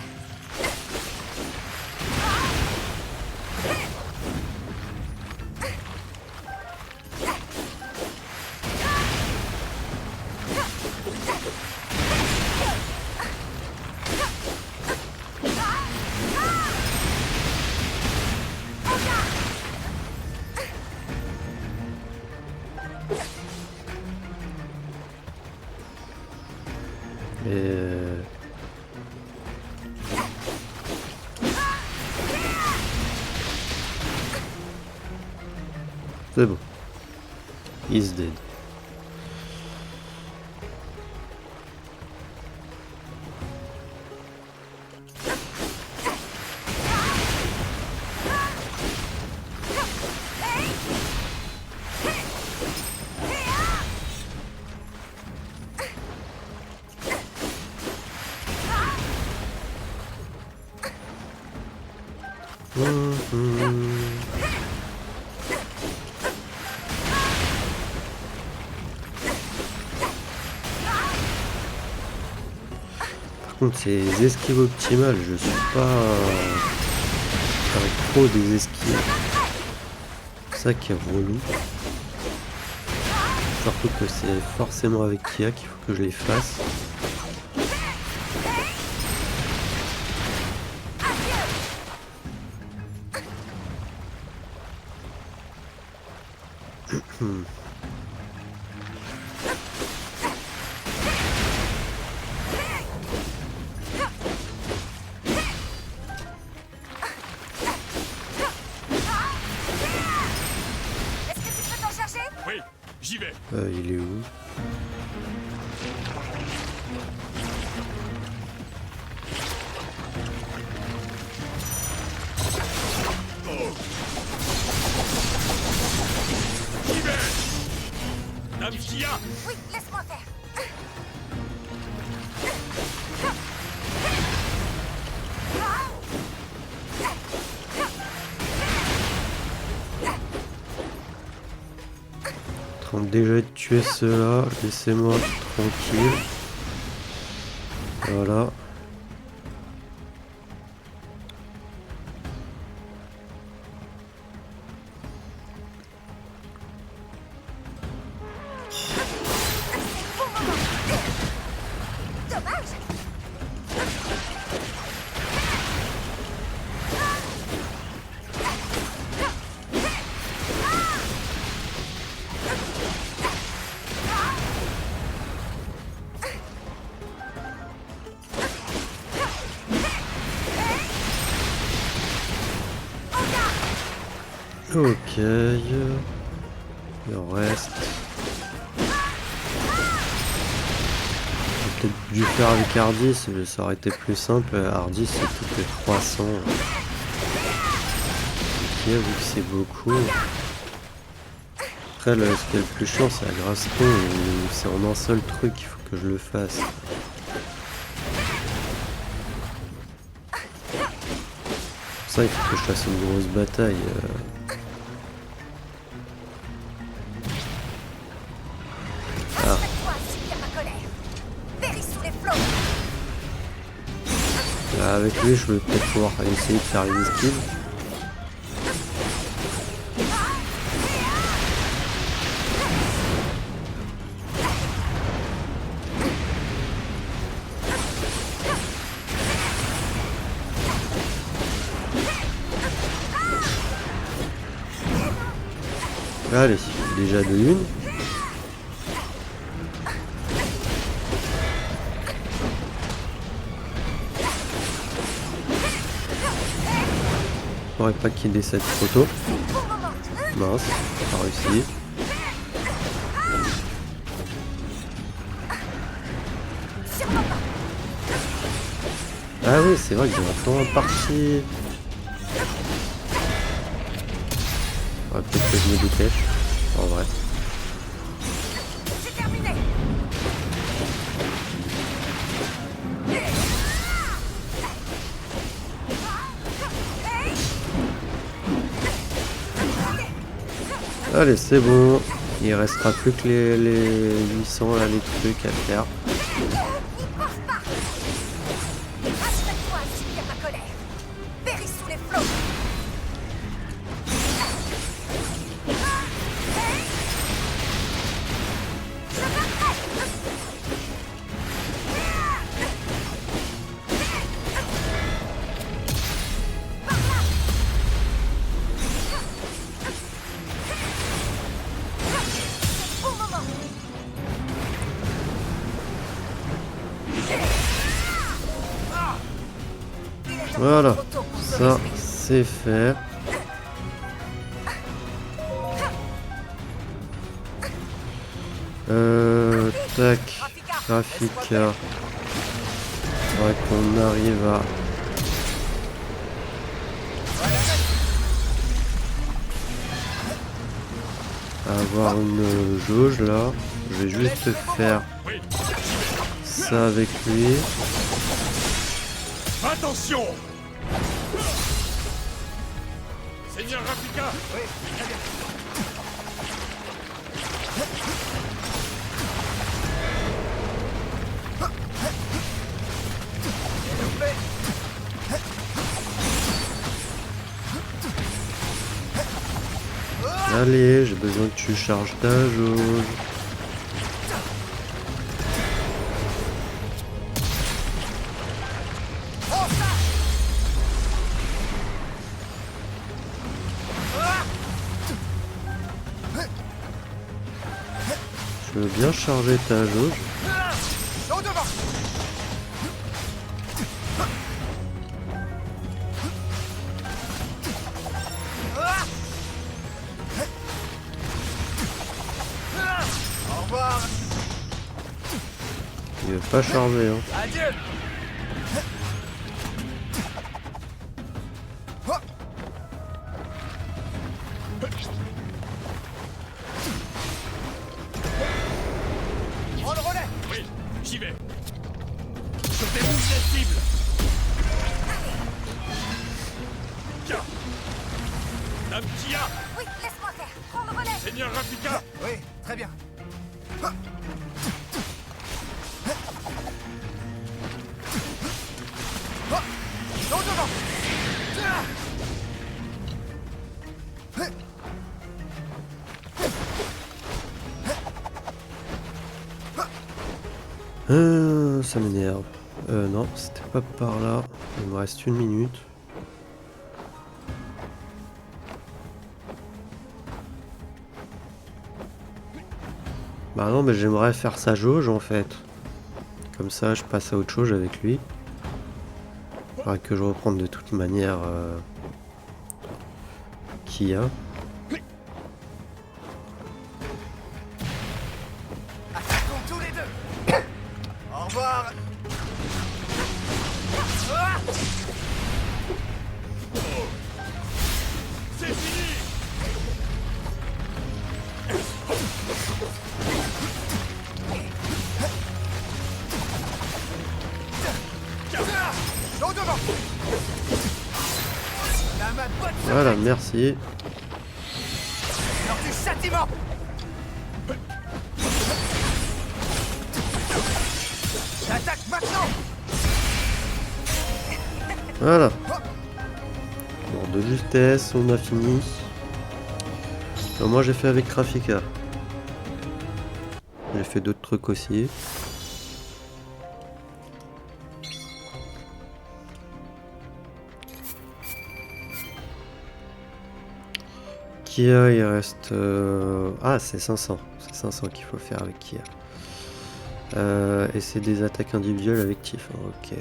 Et... C'est bon. He's dead. Par contre, ces esquives optimales, je suis pas avec trop des esquives. C'est ça qui est relou. Surtout que c'est forcément avec Kia qu'il faut que je les fasse. Est-ce que tu peux t'en charger? Oui, j'y vais. Il est où? J'y vais. Dame Kia. Oui, laisse-moi faire. En train de déjà tuer ceux-là, laissez-moi tranquille. Voilà. Dommage. Ok. Le reste. J'ai peut-être dû faire avec Hardy, ça aurait été plus simple. Hardy c'était que 300. Ok, vu que c'est beaucoup. Après, ce qui est le plus chiant, c'est la Graston, où c'est en un seul truc qu'il faut que je le fasse. Pour ça, il faut que je fasse une grosse bataille. Ah, Toi, subir ma colère. Péris sous les flots. là, avec lui, je vais peut-être pouvoir essayer de faire une esquive. Allez, déjà de une. Faudrait pas qu'il décède trop tôt. Mince, pas réussi. Ah oui, c'est vrai que j'ai un temps parti. Ouais, peut-être que je me dépêche, en vrai. C'est terminé. Allez, c'est bon. Il restera plus que les 800 là, les trucs à faire. Achète-toi à subir ma colère. Péris sous les flots. Voilà, ça c'est fait. Tac, Rafika. Faudrait qu'on arrive à avoir une jauge là. Je vais juste faire ça avec lui. Attention! Seigneur Rafika! Allez, j'ai besoin que tu charges ta jauge. Je veux bien charger ta jauge. Au revoir. Il veut pas charger, hein. Adieu. Prends le relais. Oui, j'y vais. Je démonte la cible. Kia. Dame Kia. Oui, laisse-moi faire. Prends le relais. Seigneur Rafika. Oui, très bien. Dos devant. Ça m'énerve. Non, c'était pas par là. Il me reste 1 minute. Bah non, mais j'aimerais faire sa jauge en fait. Comme ça, je passe à autre chose avec lui. Faudra que je reprenne de toute manière Kia. Attaquons tous les deux. Au revoir. C'est fini. Dos devant. La main bonne. Voilà, merci. Lors du châtiment. J'attaque maintenant. Voilà. Bon, de justesse, on a fini. Moi, j'ai fait avec Rafika. J'ai fait d'autres trucs aussi. Kia, il reste... Ah, c'est 500. C'est 500 qu'il faut faire avec Kia. Et c'est des attaques individuelles avec Tiff. Ok.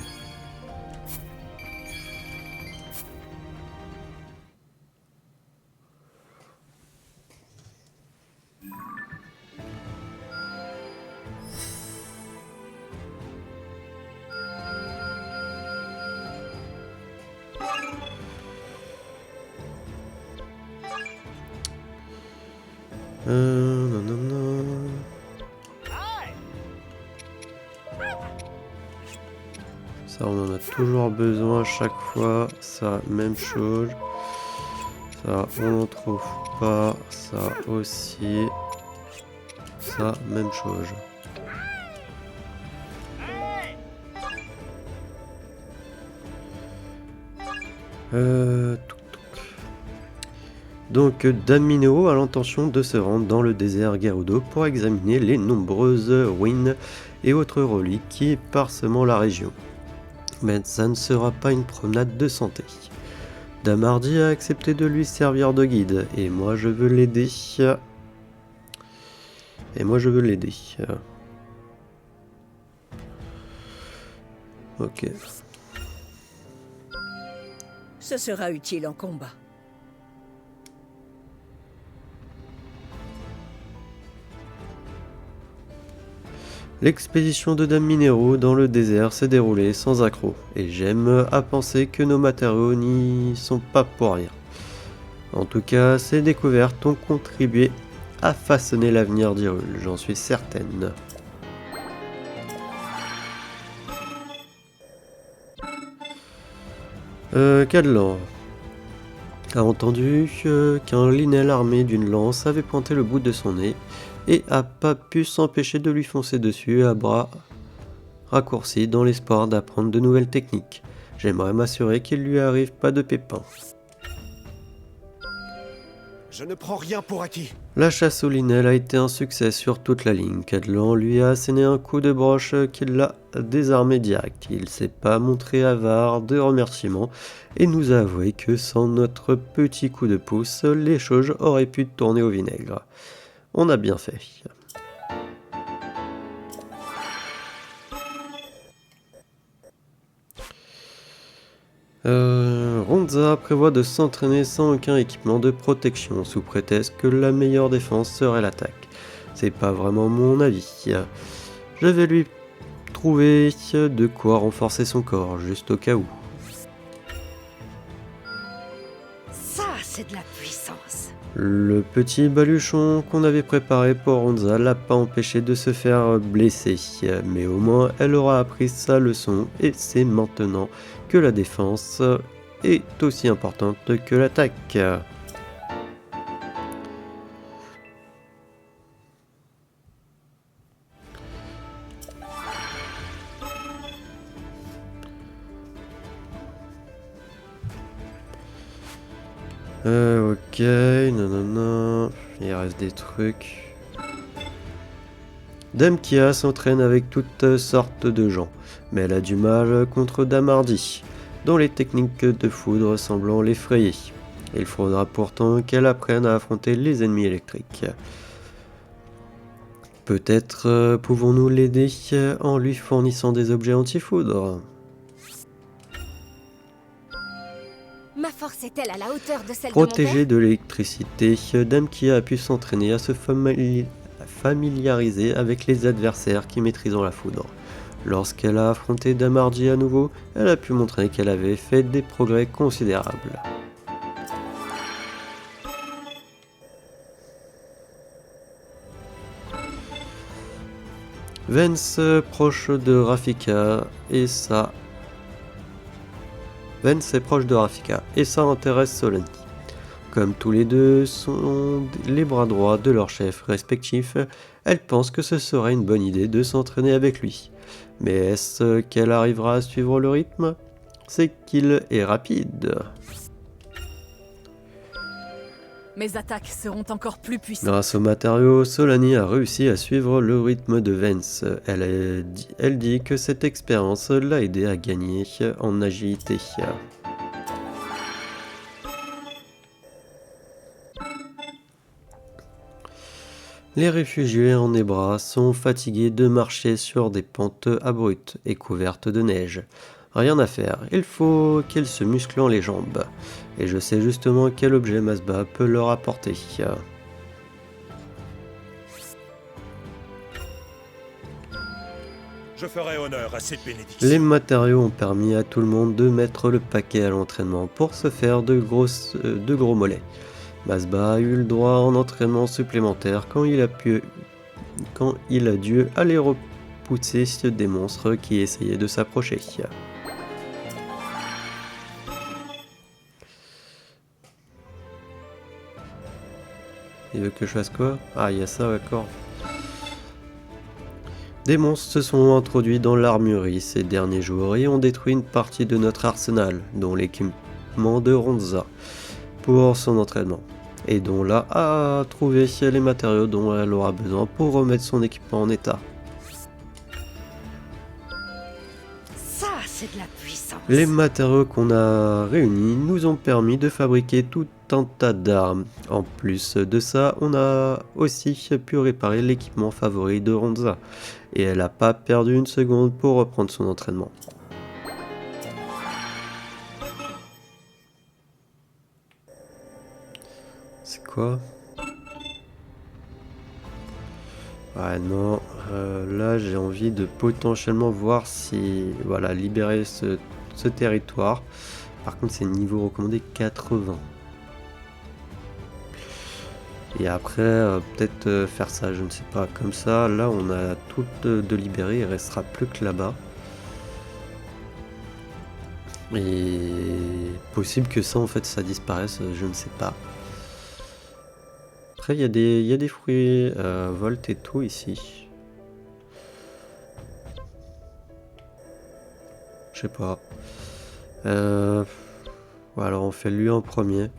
Non, non, non. Ça, on en a toujours besoin à chaque fois. Ça, même chose. Ça, on n'en trouve pas. Ça aussi. ça, même chose. Donc Dame Minero a l'intention de se rendre dans le désert Gerudo pour examiner les nombreuses ruines et autres reliques qui parsemant la région. Mais ça ne sera pas une promenade de santé. Dame Hardy a accepté de lui servir de guide, et moi je veux l'aider. Ok. Ce sera utile en combat. L'expédition de Dame Minero dans le désert s'est déroulée sans accroc, et j'aime à penser que nos matériaux n'y sont pas pour rien. En tout cas, ces découvertes ont contribué à façonner l'avenir d'Hyrule, j'en suis certaine. Cadlan a entendu qu'un Linel armé d'une lance avait pointé le bout de son nez et a pas pu s'empêcher de lui foncer dessus à bras raccourcis dans l'espoir d'apprendre de nouvelles techniques. J'aimerais m'assurer qu'il lui arrive pas de pépins. Je ne prends rien pour acquis. La chasse au Linel a été un succès sur toute la ligne. Cadlan lui a asséné un coup de broche qui l'a désarmé direct. Il s'est pas montré avare de remerciements et nous a avoué que sans notre petit coup de pouce, les choses auraient pu tourner au vinaigre. On a bien fait. Ronza prévoit de s'entraîner sans aucun équipement de protection sous prétexte que la meilleure défense serait l'attaque. C'est pas vraiment mon avis. Je vais lui trouver de quoi renforcer son corps, juste au cas où. Ça, c'est de la puissance. Le petit baluchon qu'on avait préparé pour Ronza l'a pas empêché de se faire blesser, mais au moins elle aura appris sa leçon et c'est maintenant que la défense est aussi importante que l'attaque. Ok, non, il reste des trucs. Dame Kia s'entraîne avec toutes sortes de gens, mais elle a du mal contre Dame Hardy, dont les techniques de foudre semblant l'effrayer. Il faudra pourtant qu'elle apprenne à affronter les ennemis électriques. Peut-être pouvons-nous l'aider en lui fournissant des objets anti-foudre. Ma force est-elle à la hauteur de celle Protégée de l'électricité, Dame Kia a pu s'entraîner à se familiariser avec les adversaires qui maîtrisent la foudre. Lorsqu'elle a affronté Dame Hardy à nouveau, elle a pu montrer qu'elle avait fait des progrès considérables. Vance proche de Rafika et ça... Vance est proche de Rafika et ça intéresse Solani. Comme tous les deux sont les bras droits de leur chef respectif, elle pense que ce serait une bonne idée de s'entraîner avec lui. Mais est-ce qu'elle arrivera à suivre le rythme? C'est qu'il est rapide. Mes attaques seront encore plus puissantes. Grâce aux matériaux, Solani a réussi à suivre le rythme de Vance. Elle dit que cette expérience l'a aidé à gagner en agilité. Les réfugiés en Ebra sont fatigués de marcher sur des pentes abruptes et couvertes de neige. Rien à faire, il faut qu'ils se musclent les jambes. Et je sais justement quel objet Masba peut leur apporter. Je ferai honneur à cette bénédiction. Les matériaux ont permis à tout le monde de mettre le paquet à l'entraînement pour se faire de gros mollets. Masba a eu le droit en entraînement supplémentaire quand il a dû aller repousser des monstres qui essayaient de s'approcher. Il veut que je fasse quoi? Ah, il y a ça, d'accord. Des monstres se sont introduits dans l'armurerie ces derniers jours et ont détruit une partie de notre arsenal, dont l'équipement de Ronza, pour son entraînement, et dont là a trouvé les matériaux dont elle aura besoin pour remettre son équipement en état. Ça, c'est de la puissance. Les matériaux qu'on a réunis nous ont permis de fabriquer tout un tas d'armes. En plus de ça, on a aussi pu réparer l'équipement favori de Ronza. Et elle n'a pas perdu une seconde pour reprendre son entraînement. C'est quoi? Ouais non, là j'ai envie de potentiellement voir si... Voilà, libérer ce territoire. Par contre c'est niveau recommandé 80. Et après peut-être faire ça, je ne sais pas. Comme ça, là on a tout de libéré, il restera plus que là-bas. Et possible que ça en fait ça disparaisse, je ne sais pas. Après il y a des fruits Volt et tout ici. Je sais pas. Bon, alors on fait lui en premier.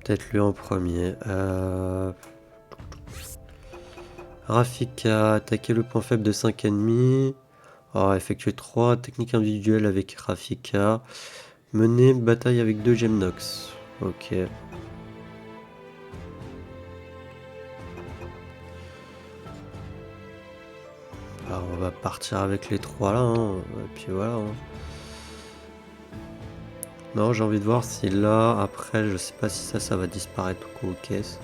Peut-être lui en premier. Rafika, attaquer le point faible de 5 ennemis. Oh, effectuer 3 techniques individuelles avec Rafika. Mener bataille avec 2 Gemnox. Ok. Alors, on va partir avec les 3 là. Hein. Et puis voilà. Hein. Non, j'ai envie de voir si là, après, je sais pas si ça va disparaître ou quoi aux caisses.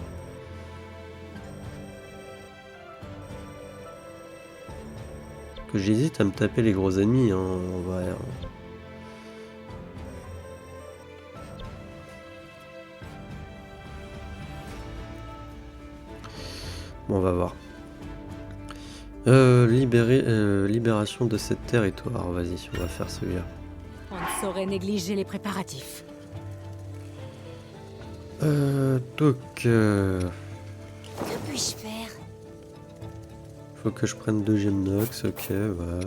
Que j'hésite à me taper les gros ennemis, hein, en vrai. Hein. Bon, on va voir. Libération de ce territoire. Vas-y, on va faire celui-là. On ne saurait négliger les préparatifs. Donc... Que puis-je faire? Faut que je prenne 2 Gemnox, ok, voilà.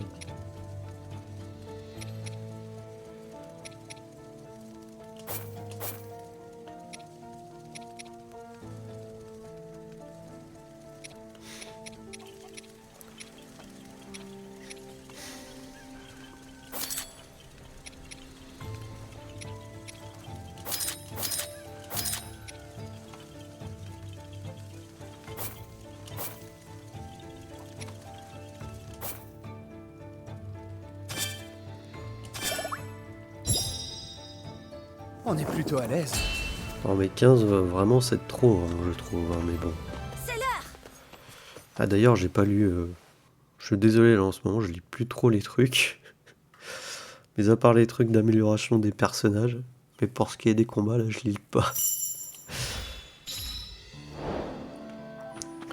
On est plutôt à l'aise. Non mais 15, vraiment c'est trop, hein, je trouve, hein, mais bon. C'est l'heure! Ah d'ailleurs, j'ai pas lu... Je suis désolé, là, en ce moment, je lis plus trop les trucs. Mais à part les trucs d'amélioration des personnages. Mais pour ce qui est des combats, là, je lis pas.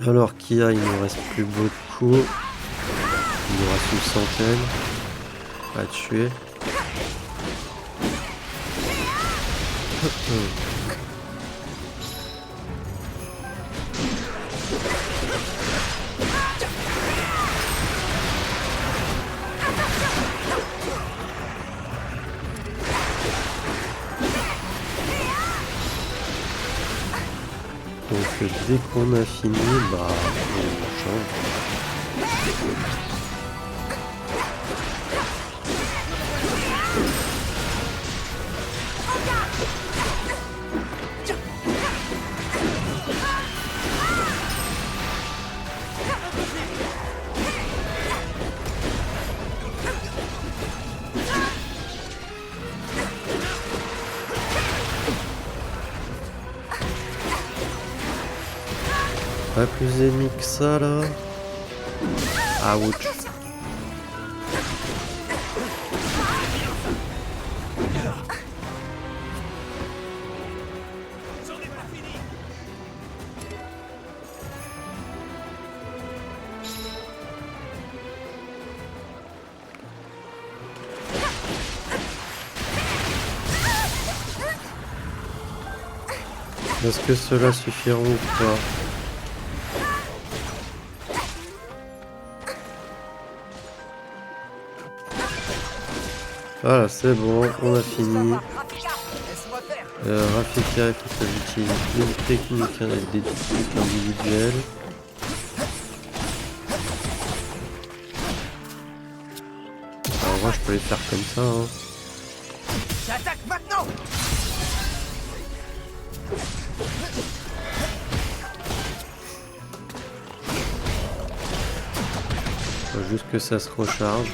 Alors, Kia, il ne reste plus beaucoup. Il nous reste une centaine à tuer. Donc dès qu'on a fini, bah on change. Pas plus d'ennemis que ça là. Ouch. Est-ce que cela suffira ou pas? Voilà, c'est bon, on a fini. Laisse-moi faire. Rafika, il faut que j'utilise une technique avec des techniques individuelles. Alors moi je peux les faire comme ça, hein. J'attaque maintenant. Faut juste que ça se recharge.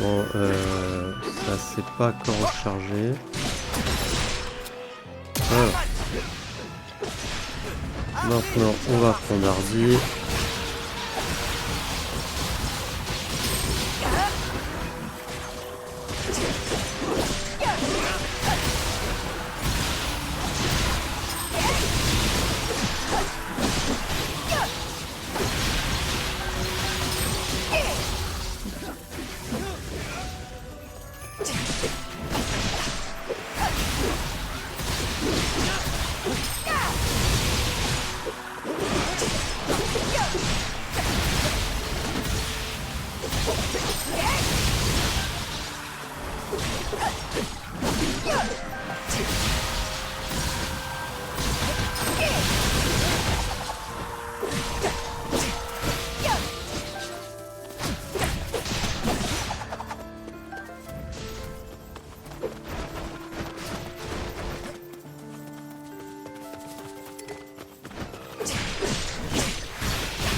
Bon, ça c'est pas encore rechargé. Voilà. Maintenant, on va prendre Hardy.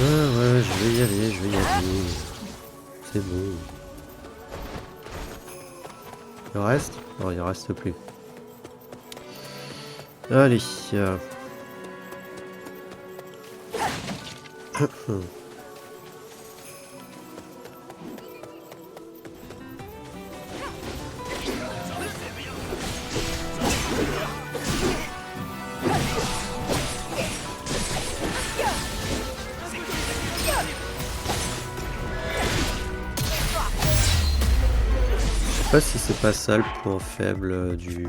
Ah ouais, je vais y aller, je vais y aller. C'est bon. Il reste? Non, il reste plus. Allez. Je sais pas si c'est pas ça le point faible du...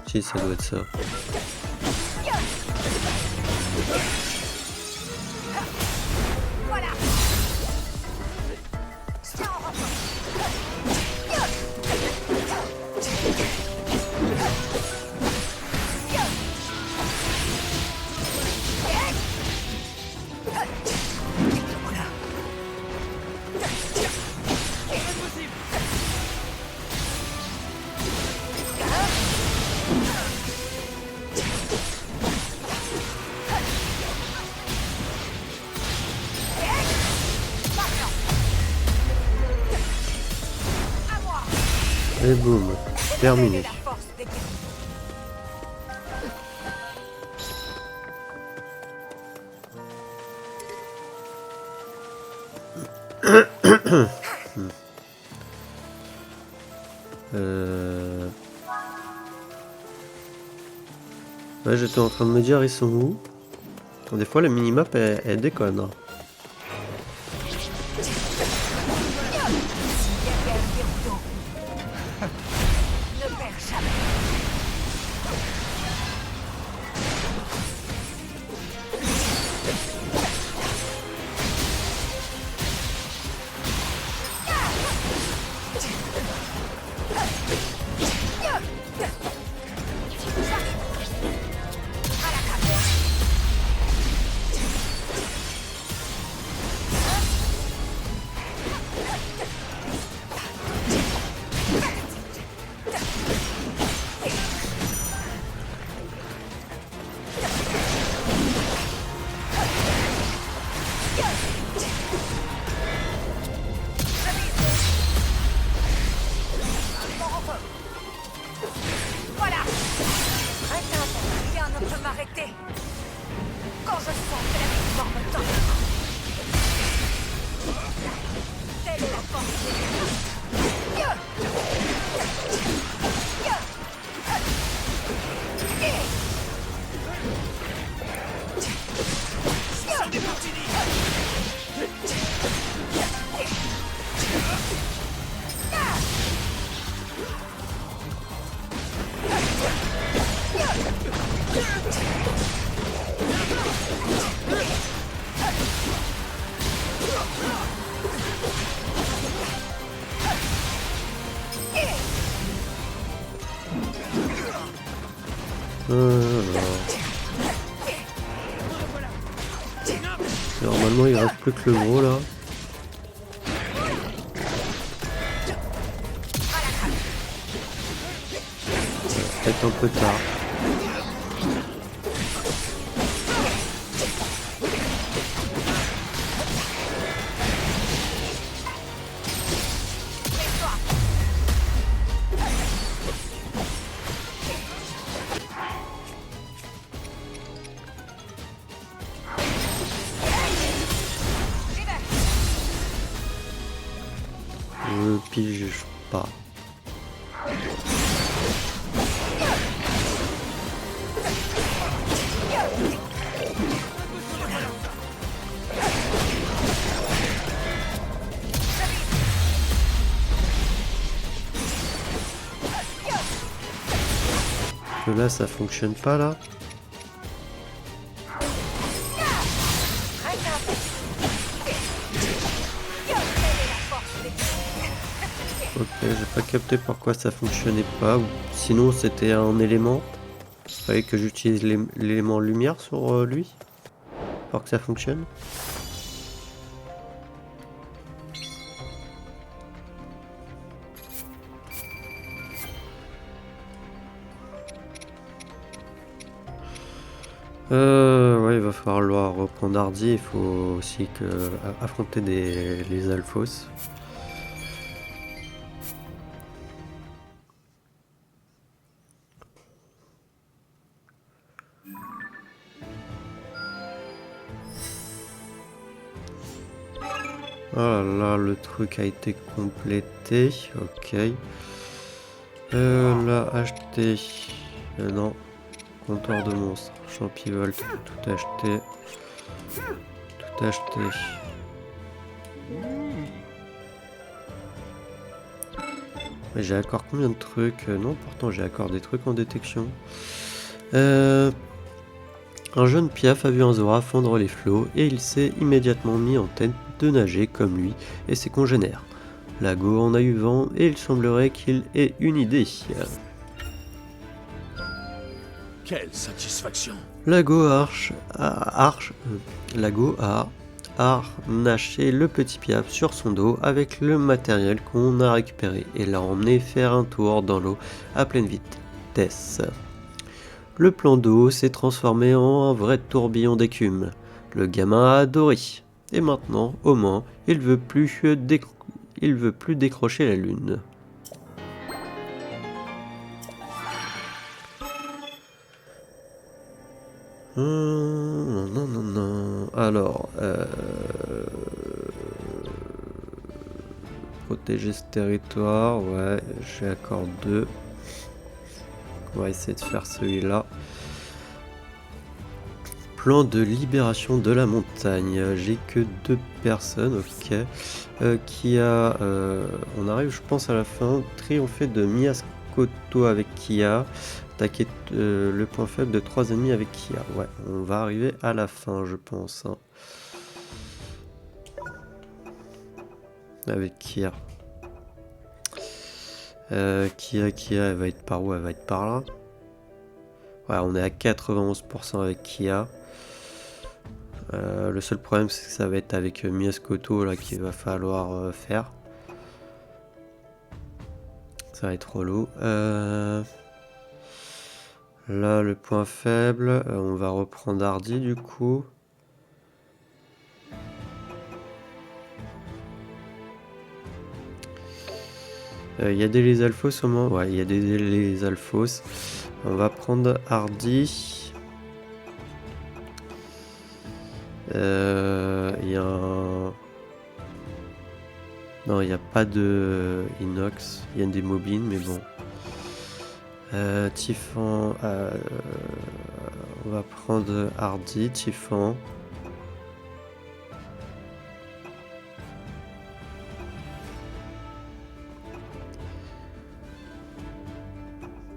Si, ça doit être ça. Voilà. Tiens en renfort. Et boum, terminé. La force des guerres. Ouais, j'étais en train de me dire, ils sont où? Des fois, la minimap, elle déconne. Hein. Ne perds jamais. Voilà. Attends, rien ne peut m'arrêter. Quand je sens que la victoire me tend. Normalement il reste plus que le gros là. Peut-être un peu tard. Je pige pas. Que là ça fonctionne pas là. Ok, j'ai pas capté pourquoi ça fonctionnait pas, ou sinon c'était un élément. Il fallait que j'utilise l'élément lumière sur lui pour que ça fonctionne. Ouais, il va falloir reprendre Hardy, il faut aussi affronter les Alphos. Oh là là, le truc a été complété, ok. Là, acheter, non, comptoir de monstres, Champivolt, tout acheté, tout acheté. Mais j'ai encore combien de trucs? Non, pourtant j'ai encore des trucs en détection. Un jeune piaf a vu un Zora fondre les flots et il s'est immédiatement mis en tête de nager comme lui et ses congénères. Lago en a eu vent et il semblerait qu'il ait une idée. Quelle satisfaction! Lago Lago a harnaché le petit piaf sur son dos avec le matériel qu'on a récupéré et l'a emmené faire un tour dans l'eau à pleine vitesse. Le plan d'eau s'est transformé en un vrai tourbillon d'écume. Le gamin a adoré. Et maintenant, au moins, il veut plus décrocher la lune. Non. Alors, protéger ce territoire, ouais, j'ai encore 2. On va essayer de faire celui-là. Plan de libération de la montagne. J'ai que 2 personnes, ok. Kia, on arrive, je pense, à la fin. Triompher de Miyaskoto avec Kia. Attaquer le point faible de 3 ennemis avec Kia. Ouais, on va arriver à la fin, je pense. Hein. Avec Kia. Kia, elle va être par où? Elle va être par là. Ouais, on est à 91% avec Kia. Le seul problème, c'est que ça va être avec Miyaskoto là qu'il va falloir faire. Ça va être relou. Là, le point faible, on va reprendre Hardy du coup. Il y a des les Alphos au moins. Ouais, il y a des les Alphos. On va prendre Hardy. Il y a un... Non, il n'y a pas de inox. Il y a des mobines, mais bon. Typhon. On va prendre Hardy, Typhon.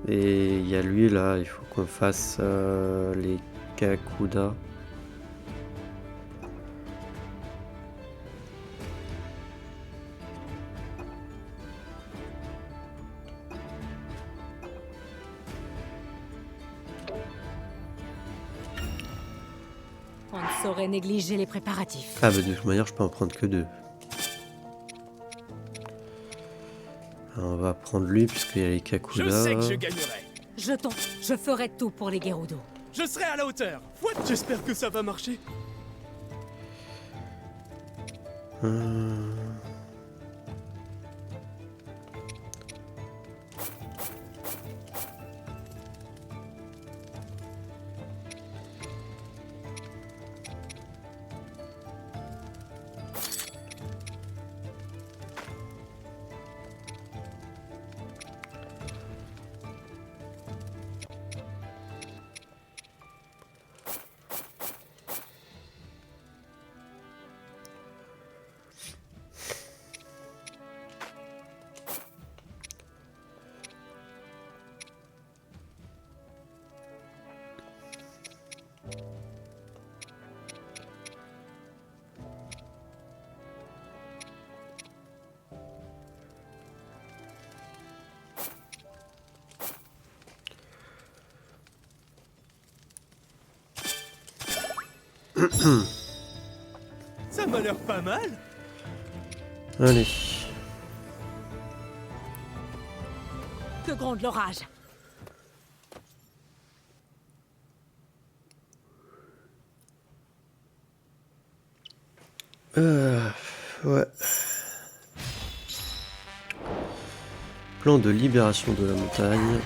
Et il y a lui là, il faut qu'on fasse les Kakuda. On ne saurait négliger les préparatifs. Ah bah de toute manière je peux en prendre que 2. On va prendre lui puisqu'il y a les Kakuda. Je sais que je gagnerai. Jetons, je ferai tout pour les Gerudo. Je serai à la hauteur. J'espère que ça va marcher. Ça m'a l'air pas mal. Allez. Que gronde l'orage. Ouais. Plan de libération de la montagne.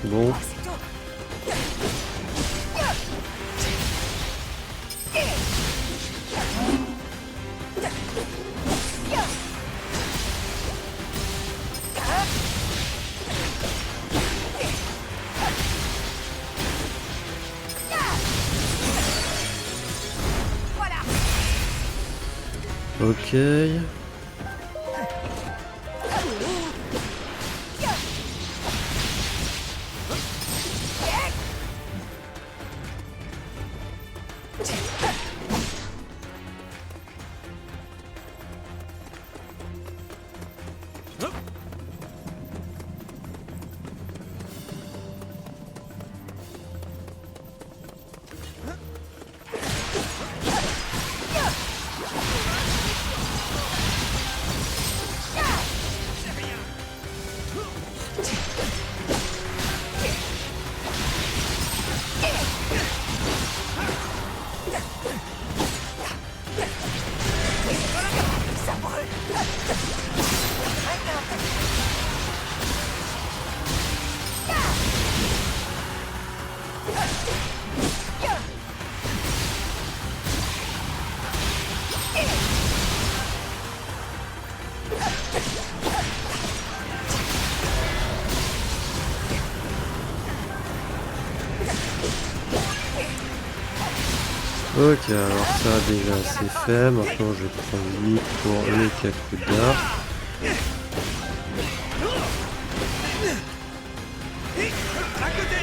Bon. Ok. Ok, alors ça déjà c'est fait. Maintenant je prends lui pour les Kakuda. À côté.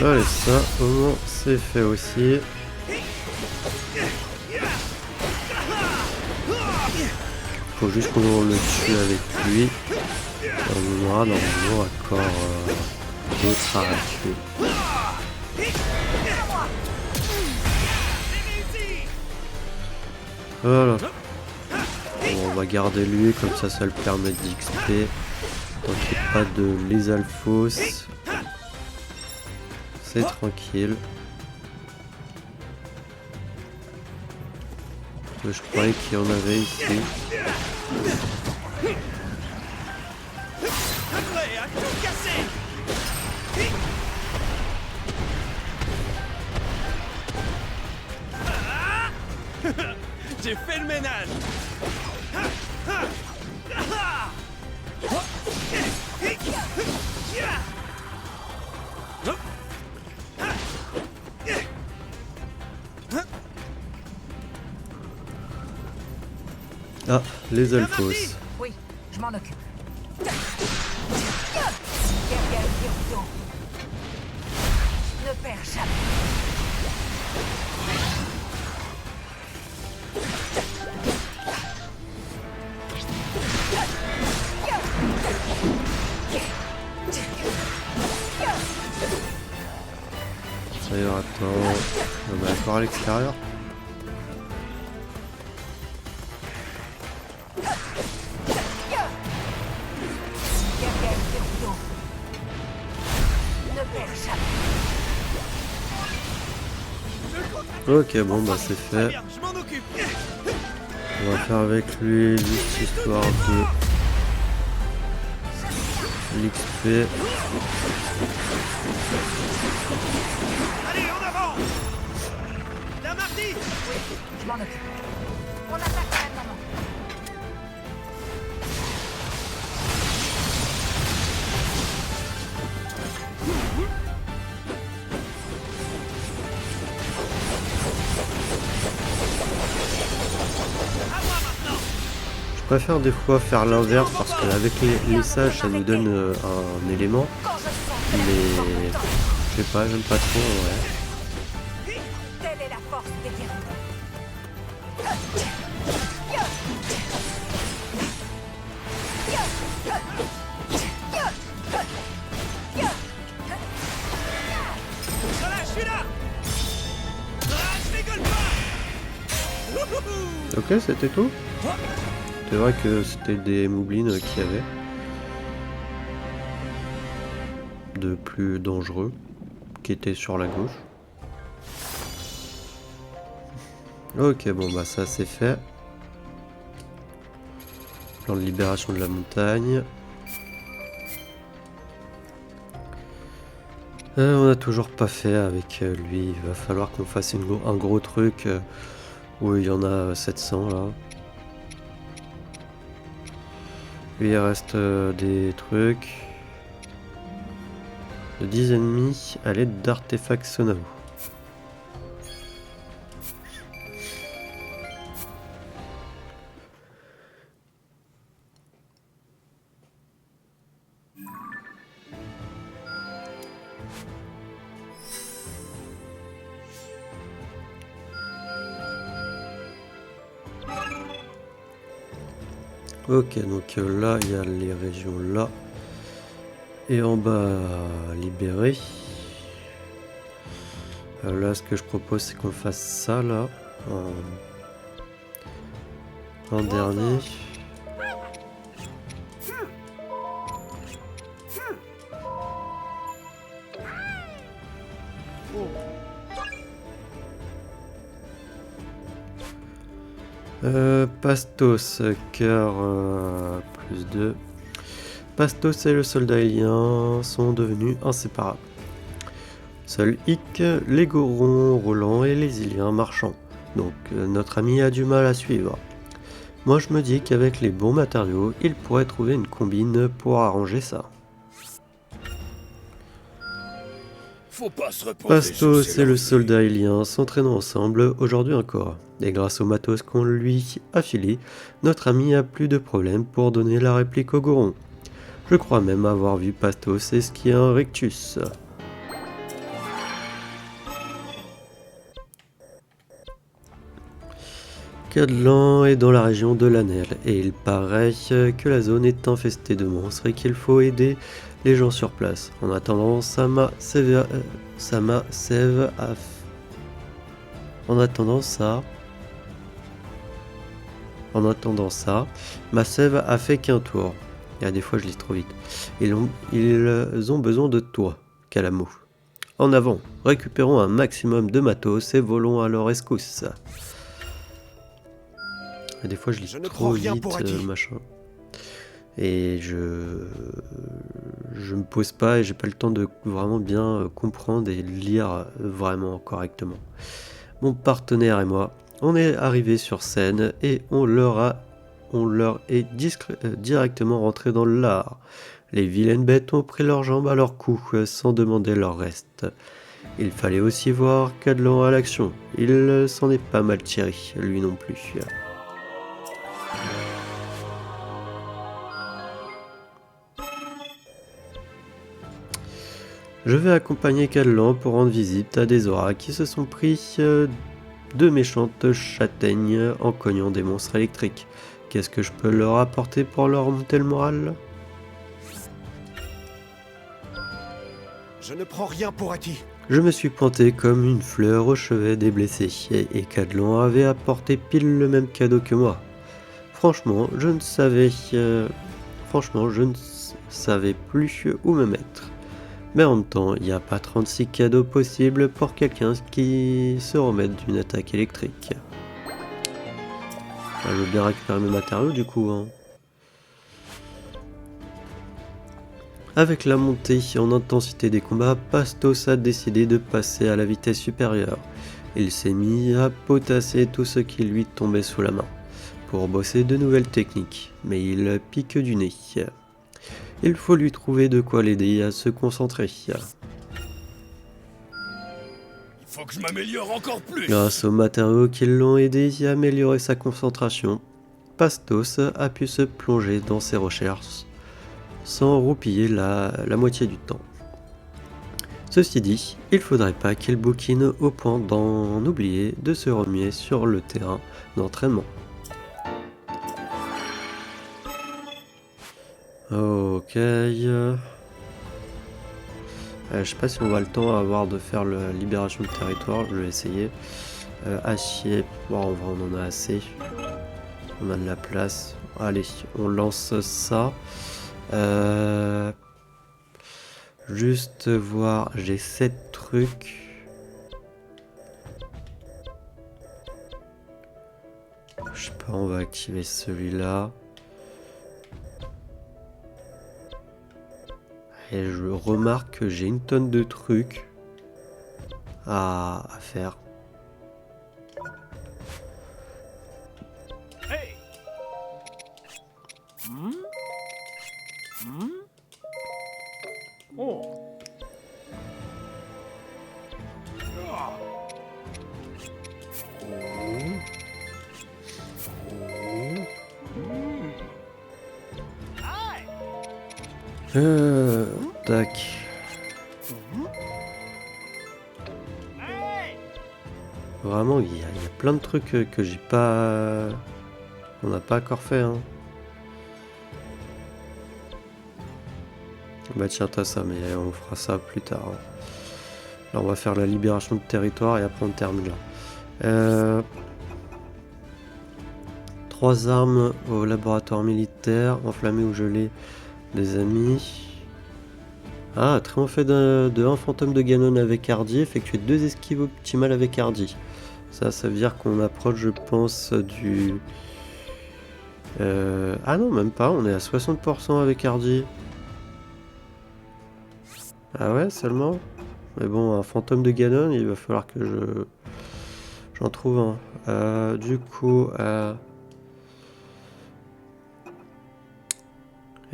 Allez, ça au moins c'est fait aussi. Faut juste qu'on le tue avec lui. On aura normalement encore d'autres à tuer. Voilà. Bon, on va garder lui, comme ça le permet d'XP. Tant qu'il n'y a pas de Lethal Fausse. C'est tranquille. Je croyais qu'il y en avait ici. Prêt à tout casser. J'ai fait le ménage. Ah, les Alphos. Oui, je m'en occupe. Guerrier Gerudo. Ne perds jamais. D'ailleurs, attends, on va encore à l'extérieur. Guerrier Gerudo. Ne perds jamais. Ok, bon bah c'est fait. Bien, je m'en occupe. On va faire avec lui juste histoire de l'XP. Allez, en avant. La mardi. Je m'en occupe. On attaque maintenant. Je préfère des fois faire l'inverse parce qu'avec les sages ça nous donne un élément. Quand je sens que la Mais vie porte temps. je sais pas, j'aime pas trop ouais. Telle est la force des Gerudo. Voilà, je suis là. Ah, je rigole pas. Wouhou. Ok, c'était tout. C'est vrai que c'était des Moblins qu'il y avait. De plus dangereux. Qui étaient sur la gauche. Ok, bon bah ça c'est fait. Plan de libération de la montagne. On a toujours pas fait avec lui. Il va falloir qu'on fasse un gros truc où il y en a 700 là. Lui il reste des trucs. De 10 ennemis à l'aide d'artefacts Sonao. Ok, donc là il y a les régions là. Et en bas, libéré. Là, ce que je propose, c'est qu'on fasse ça, là. En dernier. Pastos, cœur plus 2. Pastos et le soldat alien sont devenus inséparables. Seuls Hic, les Gorons roulants et les Iliens marchants. Donc notre ami a du mal à suivre. Moi je me dis qu'avec les bons matériaux, il pourrait trouver une combine pour arranger ça. Faut pas se reposer. Pastos et le soldat alien s'entraînent ensemble aujourd'hui encore. Et grâce au matos qu'on lui a filé, notre ami a plus de problème pour donner la réplique au Goron. Je crois même avoir vu Pastos esquier un rictus. Cadlan est dans la région de Lanel et il paraît que la zone est infestée de monstres et qu'il faut aider les gens sur place. En attendant, ma sève a fait qu'un tour. Il y a des fois je lis trop vite. Ils ont besoin de toi, Calamo. En avant, récupérons un maximum de matos et volons à leur rescousse. Et des fois je lis trop vite, machin. Et je me pose pas et j'ai pas le temps de vraiment bien comprendre et lire vraiment correctement. Mon partenaire et moi, on est arrivés sur scène et on leur est directement rentré dans le lard. Les vilaines bêtes ont pris leurs jambes à leur cou sans demander leur reste. Il fallait aussi voir Cadlan à l'action. Il s'en est pas mal tiré, lui non plus. Je vais accompagner Cadlan pour rendre visite à des auras qui se sont pris de méchantes châtaignes en cognant des monstres électriques. Qu'est-ce que je peux leur apporter pour leur remonter le moral? Je ne prends rien pour acquis. Je me suis pointé comme une fleur au chevet des blessés, et Cadlan avait apporté pile le même cadeau que moi. Franchement, je ne savais plus où me mettre. Mais en même temps, il n'y a pas 36 cadeaux possibles pour quelqu'un qui se remette d'une attaque électrique. Je veux bien récupérer mes matériaux du coup. Avec la montée en intensité des combats, Pastos a décidé de passer à la vitesse supérieure. Il s'est mis à potasser tout ce qui lui tombait sous la main, pour bosser de nouvelles techniques, mais il pique du nez. Il faut lui trouver de quoi l'aider à se concentrer. Il faut que je m'améliore encore plus. Grâce aux matériaux qui l'ont aidé à améliorer sa concentration, Pastos a pu se plonger dans ses recherches sans roupiller la moitié du temps. Ceci dit, il faudrait pas qu'il bouquine au point d'en oublier de se remuer sur le terrain d'entraînement. Ok. Je sais pas si on va le temps à avoir de faire la libération de territoire, je vais essayer. Acier, bon en vrai on en a assez. On a de la place. Allez, on lance ça. Juste voir, j'ai 7 trucs. Je sais pas, on va activer celui-là. Et je remarque que j'ai une tonne de trucs à faire. Hey. Oh. Tac. Vraiment, il y a plein de trucs que j'ai pas... On n'a pas encore fait, hein. Bah tiens, t'as ça, mais on fera ça plus tard. Hein. Là, on va faire la libération de territoire et après on termine là. 3 armes au laboratoire militaire, enflammé ou gelé des amis. Ah, triompher de un fantôme de Ganon avec Hardy, effectuer 2 esquives optimales avec Hardy. Ça veut dire qu'on approche, je pense, du... Ah non, même pas, on est à 60% avec Hardy. Ah ouais, seulement? Mais bon, un fantôme de Ganon, il va falloir que j'en trouve un. Du coup,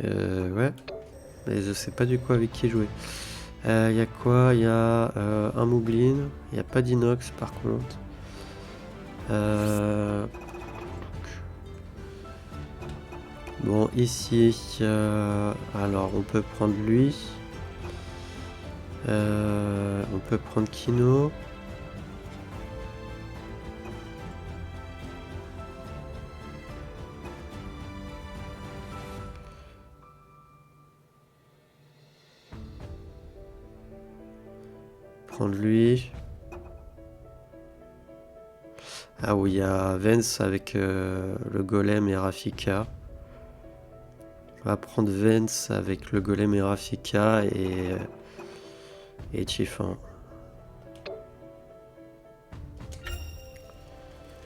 ouais. Mais je sais pas du coup avec qui jouer. Il y a quoi? Il y a un Moblin. Il n'y a pas d'Inox par contre. Bon, ici, alors on peut prendre lui. On peut prendre Kino. Prendre lui. Ah oui, il y a Vance avec le golem et Rafika. On va prendre Vance avec le golem et Rafika et Chiffon.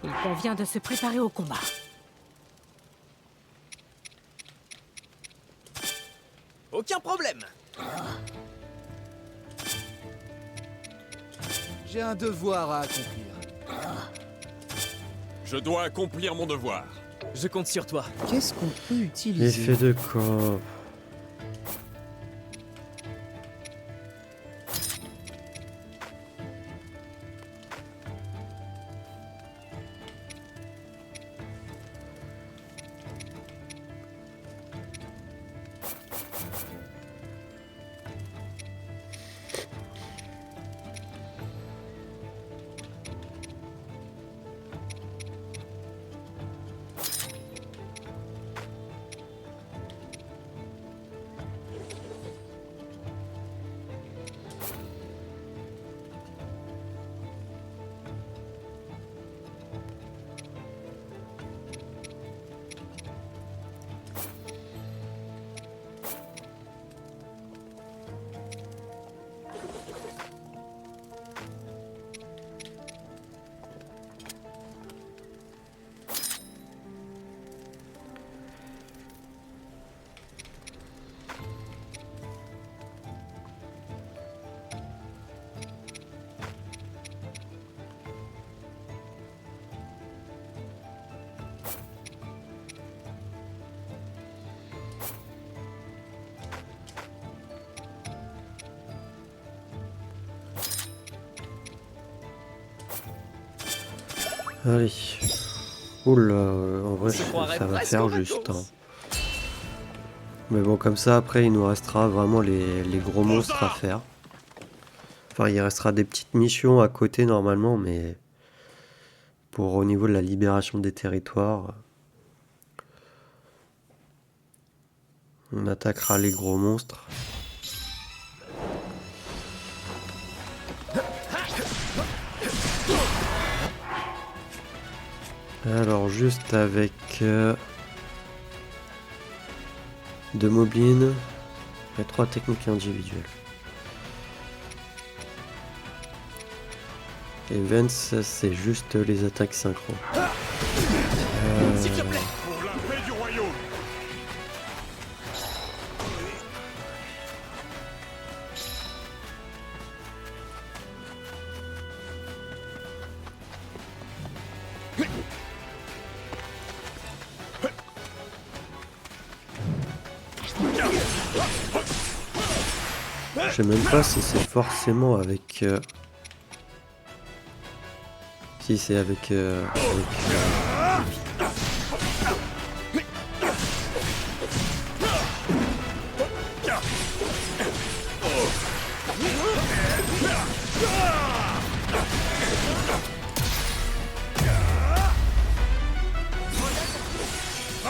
Il convient de se préparer au combat. Aucun problème. J'ai un devoir à accomplir. Je dois accomplir mon devoir. Je compte sur toi. Qu'est-ce qu'on peut utiliser? Effet de camp. Allez. Oula, en vrai, ça va faire juste. Hein. Mais bon, comme ça, après, il nous restera vraiment les gros monstres à faire. Enfin, il restera des petites missions à côté, normalement, mais... Pour au niveau de la libération des territoires... On attaquera les gros monstres. Alors, juste avec... 2 moblines et 3 techniques individuelles. Et Vance, c'est juste les attaques synchro. S'il te plaît. Pour la paix du royaume. Je sais même pas si c'est forcément avec... Si c'est avec...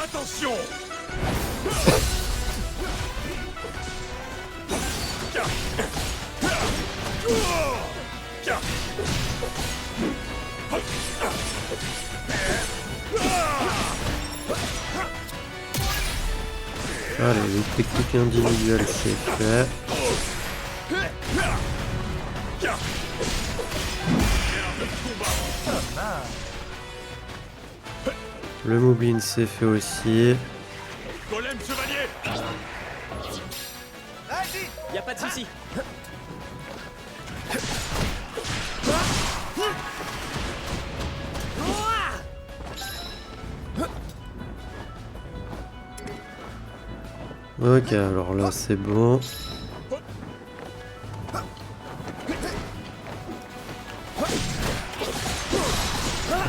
Attention. Allez, les techniques individuelles, c'est fait. Le Moblin c'est fait aussi. Golem chevalier. Vas-y. Y a pas de souci. Ok, alors là c'est bon.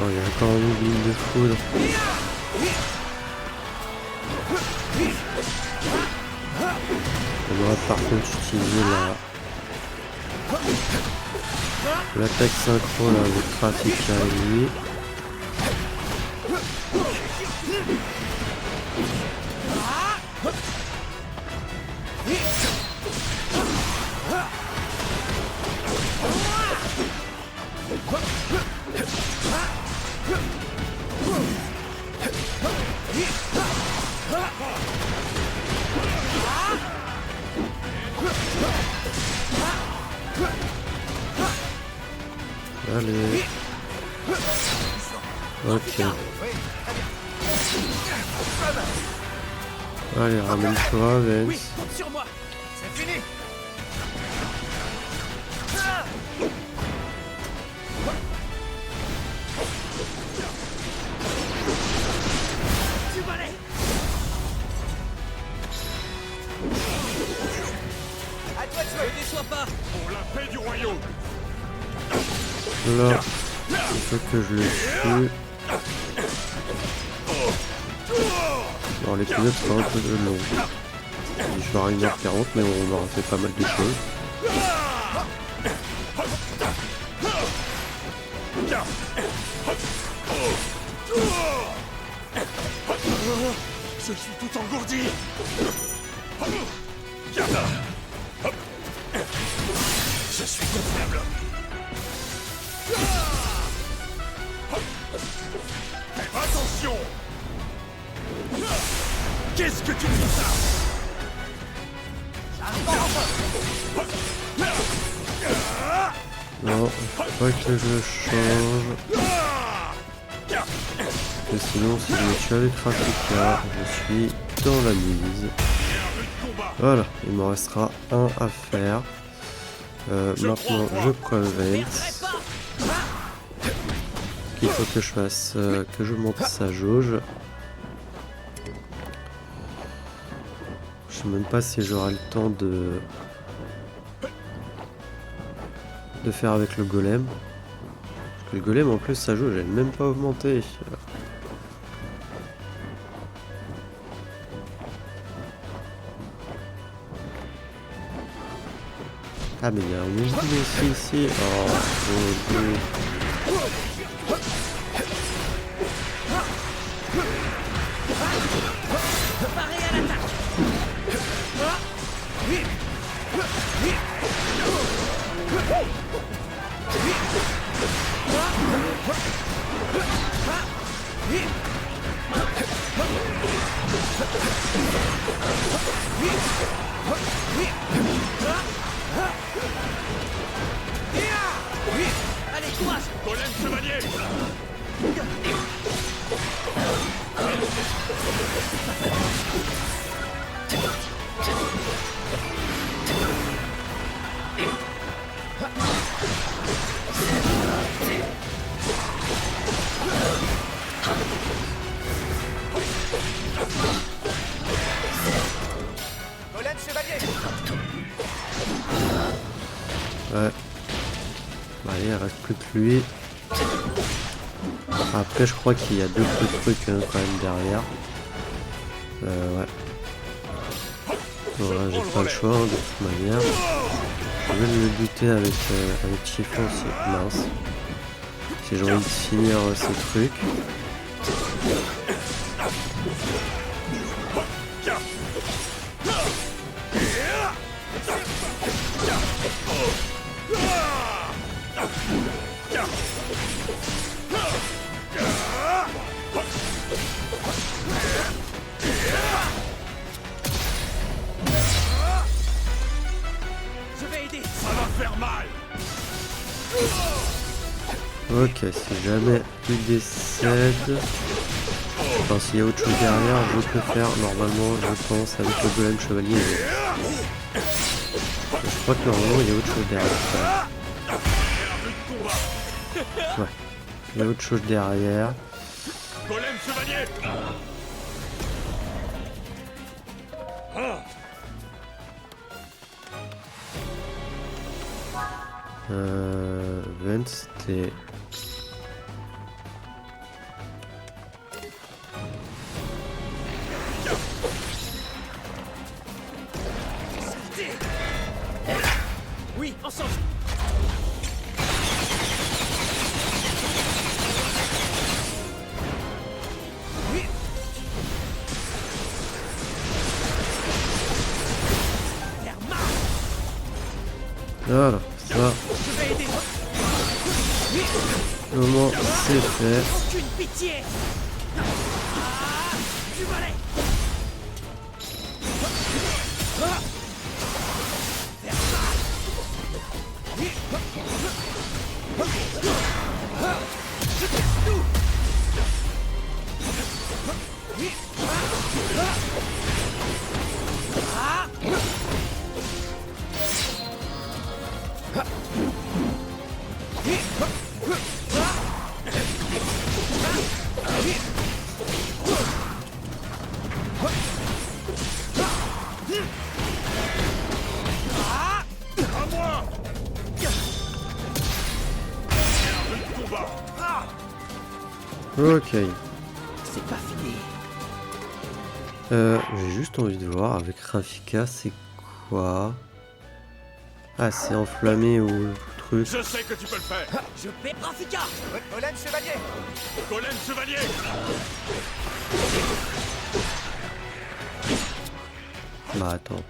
Oh, il y a encore une ligne de foudre. On va par contre utiliser l'attaque synchro là, avec trafic à lui. Allez. Ok. Allez, ramène-toi, Vance. Oui, compte sur moi. C'est fini. Tu vas aller. À toi de jouer. Ne déçois pas. Pour la paix du royaume. Là, il faut que je le tue. Bon, les pilotes sont un peu longs. Je vais arriver à 40, mais on aura fait pas mal de choses. Je suis tout engourdi. Je suis ton faible. Attention. Qu'est-ce que tu dis ça? Non, il faut pas que je change. Parce que sinon, si je me tue avec Rafika, je suis dans la mise. Voilà, il me restera un à faire. Maintenant, je prends Vance. Il faut que je fasse, que je monte sa jauge. Je sais même pas si j'aurai le temps de faire avec le golem. Parce que le golem en plus sa jauge elle n'est même pas augmentée. Ah mais il y a un mouvement aussi ici. Oh, Paré à l'attaque. Allez, courage. Golem chevalier. Golem chevalier. ouais. Bah, allez, il reste plus que lui. Après je crois qu'il y a deux petits trucs hein, quand même derrière. Ouais. Bon, là j'ai pas le choix de toute manière. Je vais le buter avec Chiffon aussi. Mince. Si j'ai envie de finir ce truc. Je vais aider. Ça va faire mal. Ok, si jamais il décède... Enfin, s'il y a autre chose derrière, je peux faire normalement, je pense, avec le golem chevalier. Je crois que normalement, il y a autre chose derrière. Ouais, il y a autre chose derrière. Golem chevalier. Vent, c'était... Oui, ensemble. Oui. Voilà, ça, Je vais aider. Oui. au moins, c'est fait. Aucune pitié. Ah, du balai. Ok. C'est pas fini. J'ai juste envie de voir avec Rafika, c'est quoi? Ah, c'est enflammé ou truc. Je sais que tu peux le faire. Je vais Rafika. Golem chevalier. Golem chevalier. Bah attends.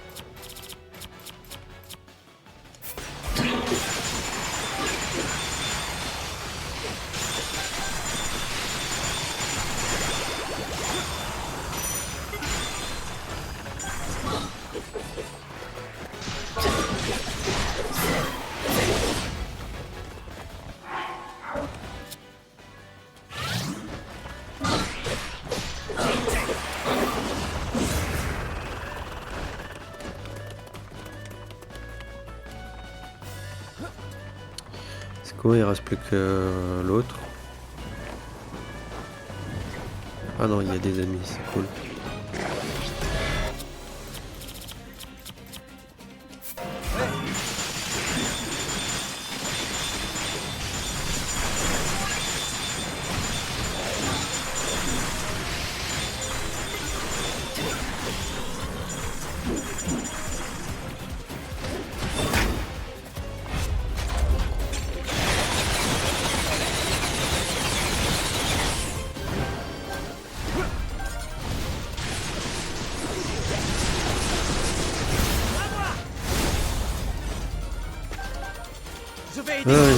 C'est quoi, il reste plus que l'autre. Ah non, il y a des ennemis, c'est cool. Je vais Ah aider. oui.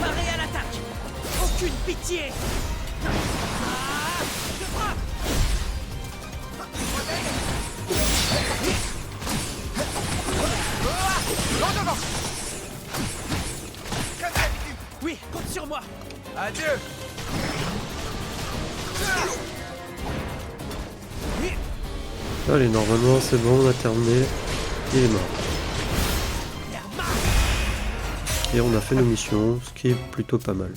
Parez à l'attaque. Aucune pitié. Ah, je frappe. Oui, compte sur moi. Adieu. Allez, normalement c'est bon, on a terminé. Il est mort. Et on a fait nos missions, ce qui est plutôt pas mal.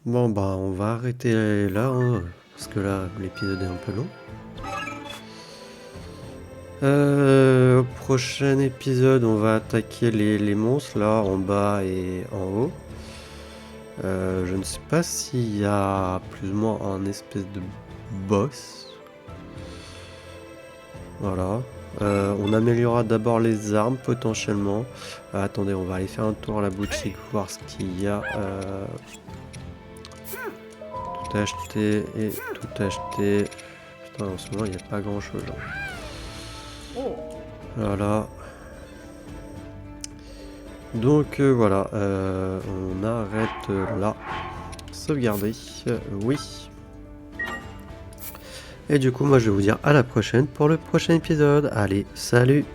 Bon bah on va arrêter là, hein, parce que là l'épisode est un peu long. Au prochain épisode on va attaquer les monstres là en bas et en haut. Je ne sais pas s'il y a plus ou moins un espèce de boss. Voilà. On améliorera d'abord les armes potentiellement. Attendez, on va aller faire un tour à la boutique, voir ce qu'il y a. Tout acheter et tout acheter. Putain, en ce moment, il n'y a pas grand chose. Voilà. Donc voilà, on arrête là. Sauvegarder, oui. Et du coup, moi je vais vous dire à la prochaine pour le prochain épisode. Allez, salut!